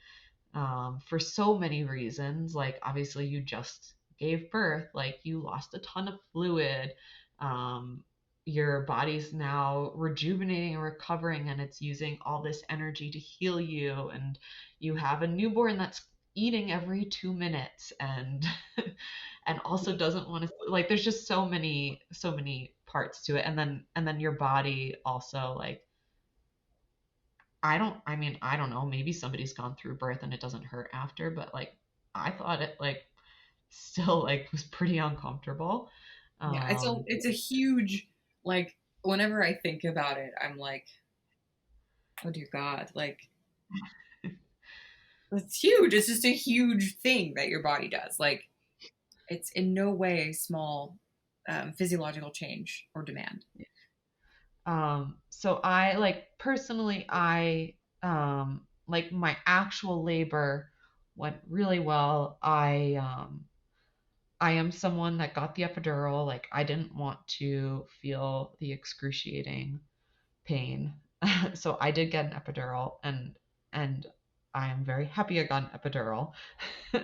for so many reasons. Like, obviously, you just gave birth, like, you lost a ton of fluid. Um, your body's now rejuvenating and recovering, and it's using all this energy to heal you. And you have a newborn that's eating every 2 minutes and and also doesn't want to, like, there's just so many parts to it. And then your body also, like, I don't know, maybe somebody's gone through birth and it doesn't hurt after, but like I thought it, like, still, like, was pretty uncomfortable. Yeah, it's a huge, like, whenever I think about it, I'm like, oh dear God, like, it's huge. It's just a huge thing that your body does. Like, it's in no way small physiological change or demand. So I, like, personally, like, my actual labor went really well. I am someone that got the epidural. Like, I didn't want to feel the excruciating pain. So I did get an epidural, and I am very happy I got an epidural.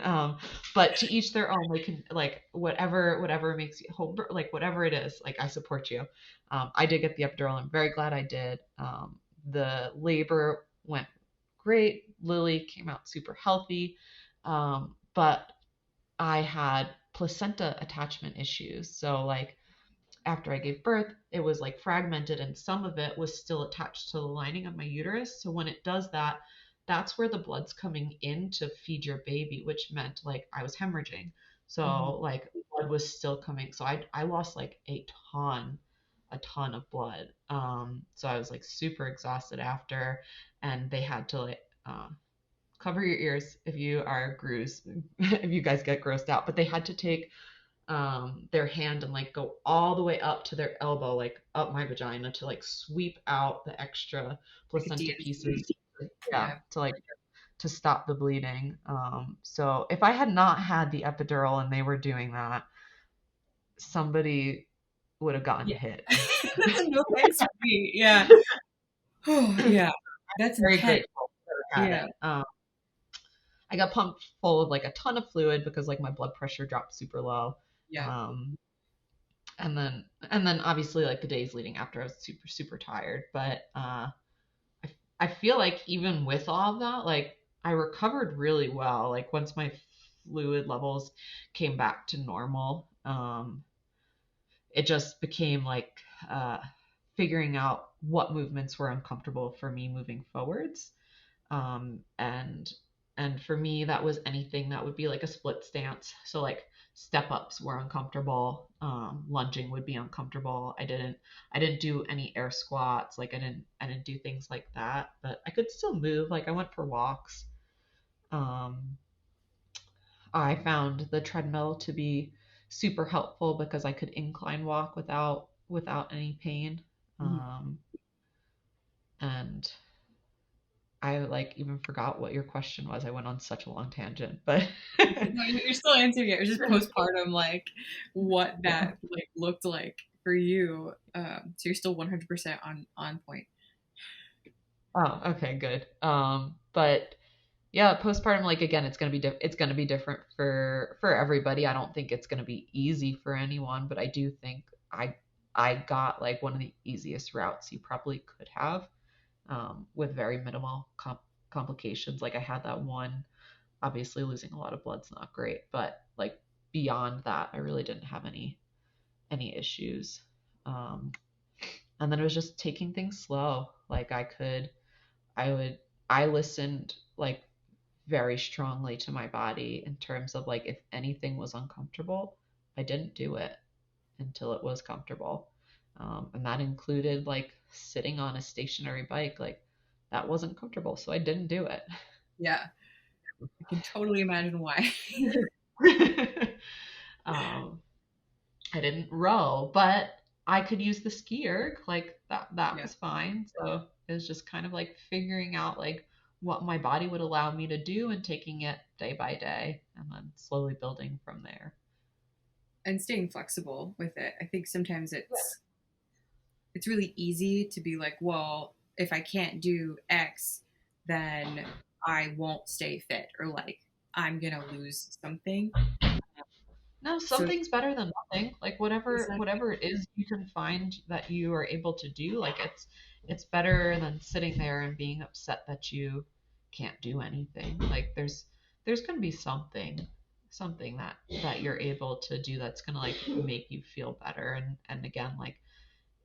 um, but to each their own. They can, like, whatever makes you home, like, whatever it is, like, I support you. I did get the epidural. I'm very glad I did. The labor went great. Lily came out super healthy. But I had placenta attachment issues. So, like, after I gave birth, it was, like, fragmented, and some of it was still attached to the lining of my uterus. So when it does that, that's where the blood's coming in to feed your baby, which meant, like, I was hemorrhaging. Mm-hmm. So, like, blood was still coming. So I lost, like, a ton of blood. So I was, like, super exhausted after, and they had to, like, cover your ears if you are bruised, if you guys get grossed out. But they had to take their hand and, like, go all the way up to their elbow, like, up my vagina, to, like, sweep out the extra Like a placenta DNC. pieces. Yeah, Yeah. to, like, to stop the bleeding. So if I had not had the epidural and they were doing that, somebody would have gotten Yeah. hit. No thanks for me. Yeah. Oh, yeah. That's Very intense. grateful that I had Yeah. it. I got pumped full of, like, a ton of fluid because, like, my blood pressure dropped super low. Yeah. Um, and then obviously, like, the days leading after, I was super super tired. But I feel like even with all of that, like, I recovered really well. Like, once my fluid levels came back to normal, it just became, like, uh, figuring out what movements were uncomfortable for me moving forwards. And for me, that was anything that would be like a split stance. So, like, step ups were uncomfortable. Lunging would be uncomfortable. I didn't do any air squats. Like, I didn't do things like that. But I could still move. Like, I went for walks. Um, I found the treadmill to be super helpful because I could incline walk without any pain. Mhm. And I, like, even forgot what your question was. I went on such a long tangent, but No, you're still answering it. It was just postpartum, like, what yeah. that, like, looked like for you. So you're still 100% on point. Oh, okay, good. But yeah, postpartum, like, again, it's gonna be different for everybody. I don't think it's gonna be easy for anyone, but I do think I got, like, one of the easiest routes you probably could have, with very minimal complications. Like, I had that one. Obviously, losing a lot of blood's not great, but, like, beyond that, I really didn't have any issues. Um, and then it was just taking things slow. Like, I listened, like, very strongly to my body in terms of, like, if anything was uncomfortable, I didn't do it until it was comfortable. And that included, like, sitting on a stationary bike. Like, that wasn't comfortable, so I didn't do it. Yeah. I can totally imagine why. um, I didn't row, but I could use the ski erg. Like, that Yeah. was fine. So it was just kind of, like, figuring out, like, what my body would allow me to do and taking it day by day and then slowly building from there. And staying flexible with it. I think sometimes it's really easy to be like, well, if I can't do X, then I won't stay fit or like I'm gonna lose something. No, So something's better than nothing. Like whatever exactly. whatever it is you can find that you are able to do, like it's better than sitting there and being upset that you can't do anything. Like there's gonna be something that you're able to do that's gonna like make you feel better, and again, like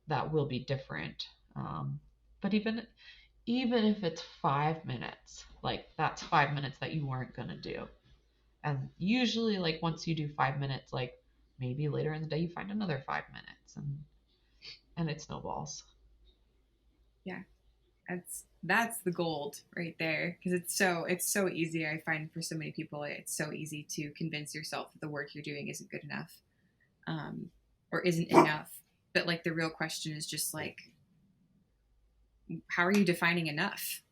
that will be different. But even if it's 5 minutes, like that's 5 minutes that you weren't gonna do. And usually, like once you do 5 minutes, like maybe later in the day you find another 5 minutes, and it snowballs. Yeah, that's the gold right there because it's so easy. I find for so many people it's so easy to convince yourself that the work you're doing isn't good enough, um, or isn't enough. But like the real question is just like, how are you defining enough?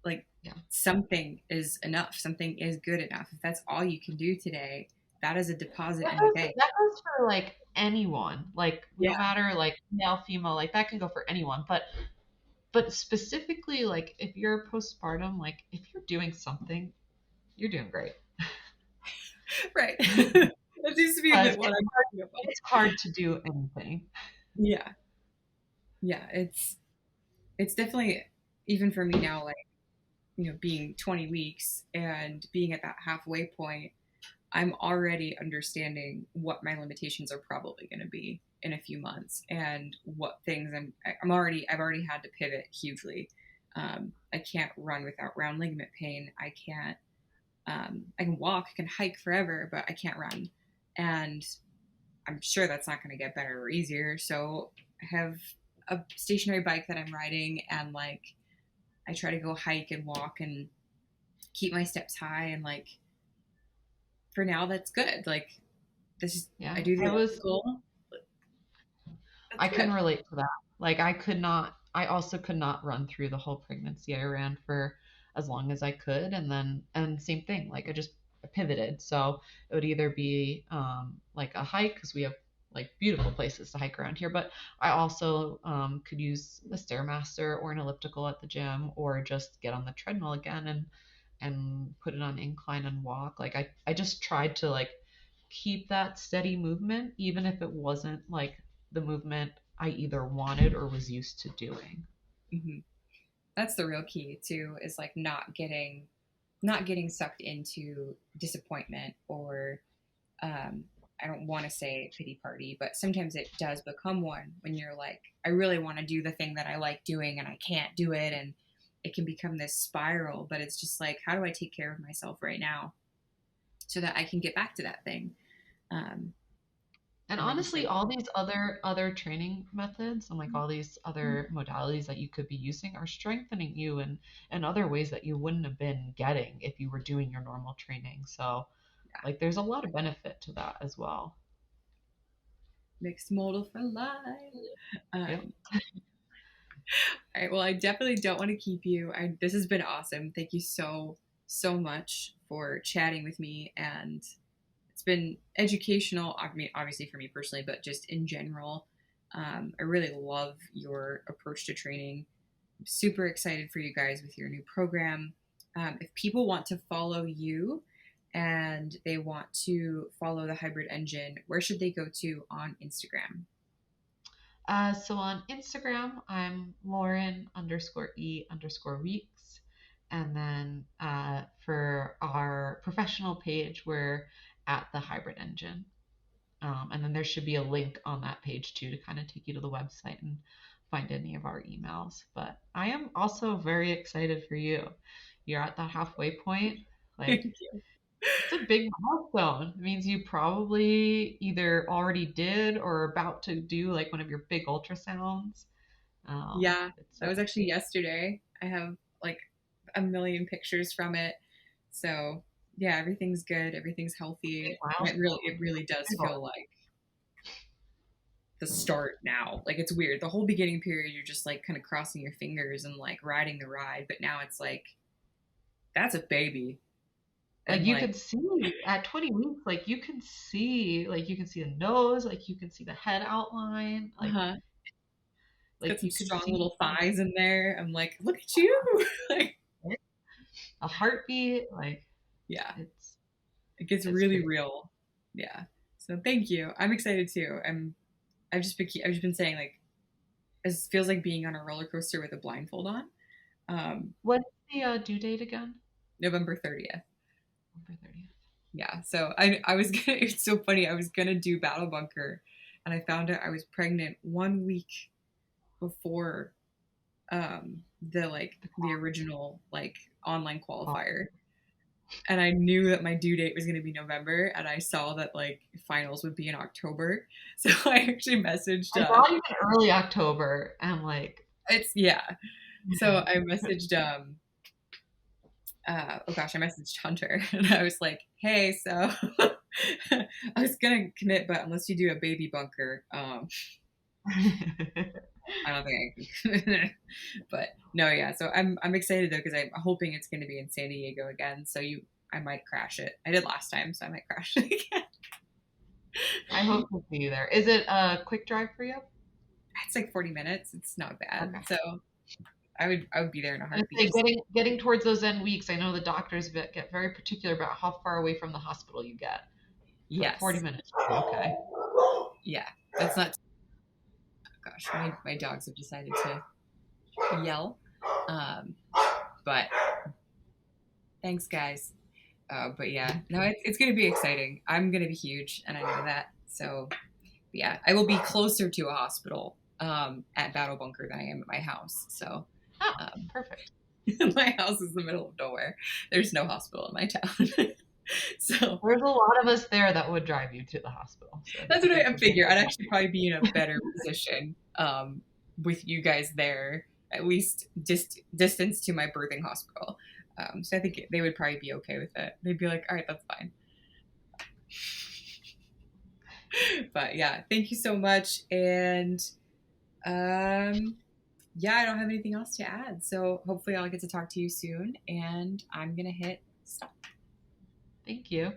Like Yeah. something is enough. Something is good enough. If that's all you can do today, that is a deposit That in the goes bank. that goes for like anyone, like no Yeah. matter like male, female, like that can go for anyone. But specifically, like if you're postpartum, like if you're doing something, you're doing great. Right. That seems to be a Because bit what I'm talking about. it's hard to do anything. Yeah. Yeah. It's definitely even for me now, like, being 20 weeks and being at that halfway point, I'm already understanding what my limitations are probably going to be in a few months and what things I've already had to pivot hugely. I can't run without round ligament pain. I can walk, I can hike forever, but I can't run. And I'm sure that's not going to get better or easier. So I have a stationary bike that I'm riding, and like I try to go hike and walk and keep my steps high. And like for now, that's good. Like this is, Yeah. I do the goal. That's I can good. relate to that. Like I also could not run through the whole pregnancy. I ran for as long as I could, and same thing, like I just pivoted. So it would either be like a hike because we have like beautiful places to hike around here, but I also could use a stairmaster or an elliptical at the gym, or just get on the treadmill again and put it on incline and walk. Like I just tried to like keep that steady movement, even if it wasn't like the movement I either wanted or was used to doing. Hmm. That's the real key too, is like not getting sucked into disappointment or um, I don't want to say pity party, but sometimes it does become one when you're like, I really want to do the thing that I like doing and I can't do it. And it can become this spiral, but it's just like, how do I take care of myself right now so that I can get back to that thing? Um, And and then just honestly, like, all these other training methods and like all these other modalities that you could be using are strengthening you in other ways that you wouldn't have been getting if you were doing your normal training. So yeah, like there's a lot of benefit to that as well. mixed modal for life. Yep. Um, all right. Well, I definitely don't want to keep you. This has been awesome. Thank you so much for chatting with me, and it's been educational. I mean, obviously for me personally, but just in general. I really love your approach to training. I'm super excited for you guys with your new program. If people want to follow you and they want to follow the hybrid engine, where should they go to on Instagram? So on Instagram, I'm Lauren_E_weeks. And then for our professional page, we're at the hybrid engine. And then there should be a link on that page too to kind of take you to the website and find any of our emails. But I am also very excited for you. You're at that halfway point. Like Thank you. it's a big milestone. It means you probably either already did or are about to do like one of your big ultrasounds. Yeah, It's that was actually yesterday. I have like a million pictures from it. So yeah, everything's good. Everything's a big healthy. And it milestone. really does Big feel like the start now. Like it's weird. The whole beginning period, you're just like kind of crossing your fingers and like riding the ride. But now it's like, that's a baby. Like And you like, could see at 20 weeks, like you can see the nose, like you can see the head outline, uh-huh. It's got like some you can strong see little thighs in there. I'm like, look at you. Like, a heartbeat. Like, Yeah. It gets it's really crazy. real. Yeah. So thank you. I'm excited too. I've just been saying like it feels like being on a roller coaster with a blindfold on. What's the due date again? November 30th. November 30th. Yeah. So I was gonna. It's so funny. I was gonna do Battle Bunker, and I found out I was pregnant 1 week before the original like online Oh, qualifier, and I knew that my due date was going to be November, and I saw that like finals would be in October. So I actually messaged I thought even early October, and like, it's yeah. So I messaged oh gosh, I messaged Hunter and I was like, hey, so I was gonna commit, but unless you do a baby bunker, I don't think I can. But no, yeah. So I'm excited though because I'm hoping it's going to be in San Diego again. So I might crash it. I did last time, so I might crash it again. I hope to see you there. Is it a quick drive for you? It's like 40 minutes. It's not bad. Okay. So I would be there in a And heartbeat. say Just getting towards those end weeks, I know the doctors get very particular about how far away from the hospital you get. But 40 yes, minutes, okay. yeah. That's not. Gosh, my dogs have decided to yell. Um, but thanks, guys. But yeah, no, it's going to be exciting. I'm going to be huge, and I know that. So yeah, I will be closer to a hospital at Battle Bunker than I am at my house. So Oh, um, perfect. my house is in the middle of nowhere. There's no hospital in my town. So There's a lot of us there that would drive you to the hospital. So I that's think what it's I a good figure. I'd idea. actually probably be in a better position with you guys there, at least distance to my birthing hospital. So I think they would probably be okay with it. They'd be like, all right, that's fine. But yeah, thank you so much. And yeah, I don't have anything else to add. So hopefully I'll get to talk to you soon. And I'm going to hit stop. Thank you.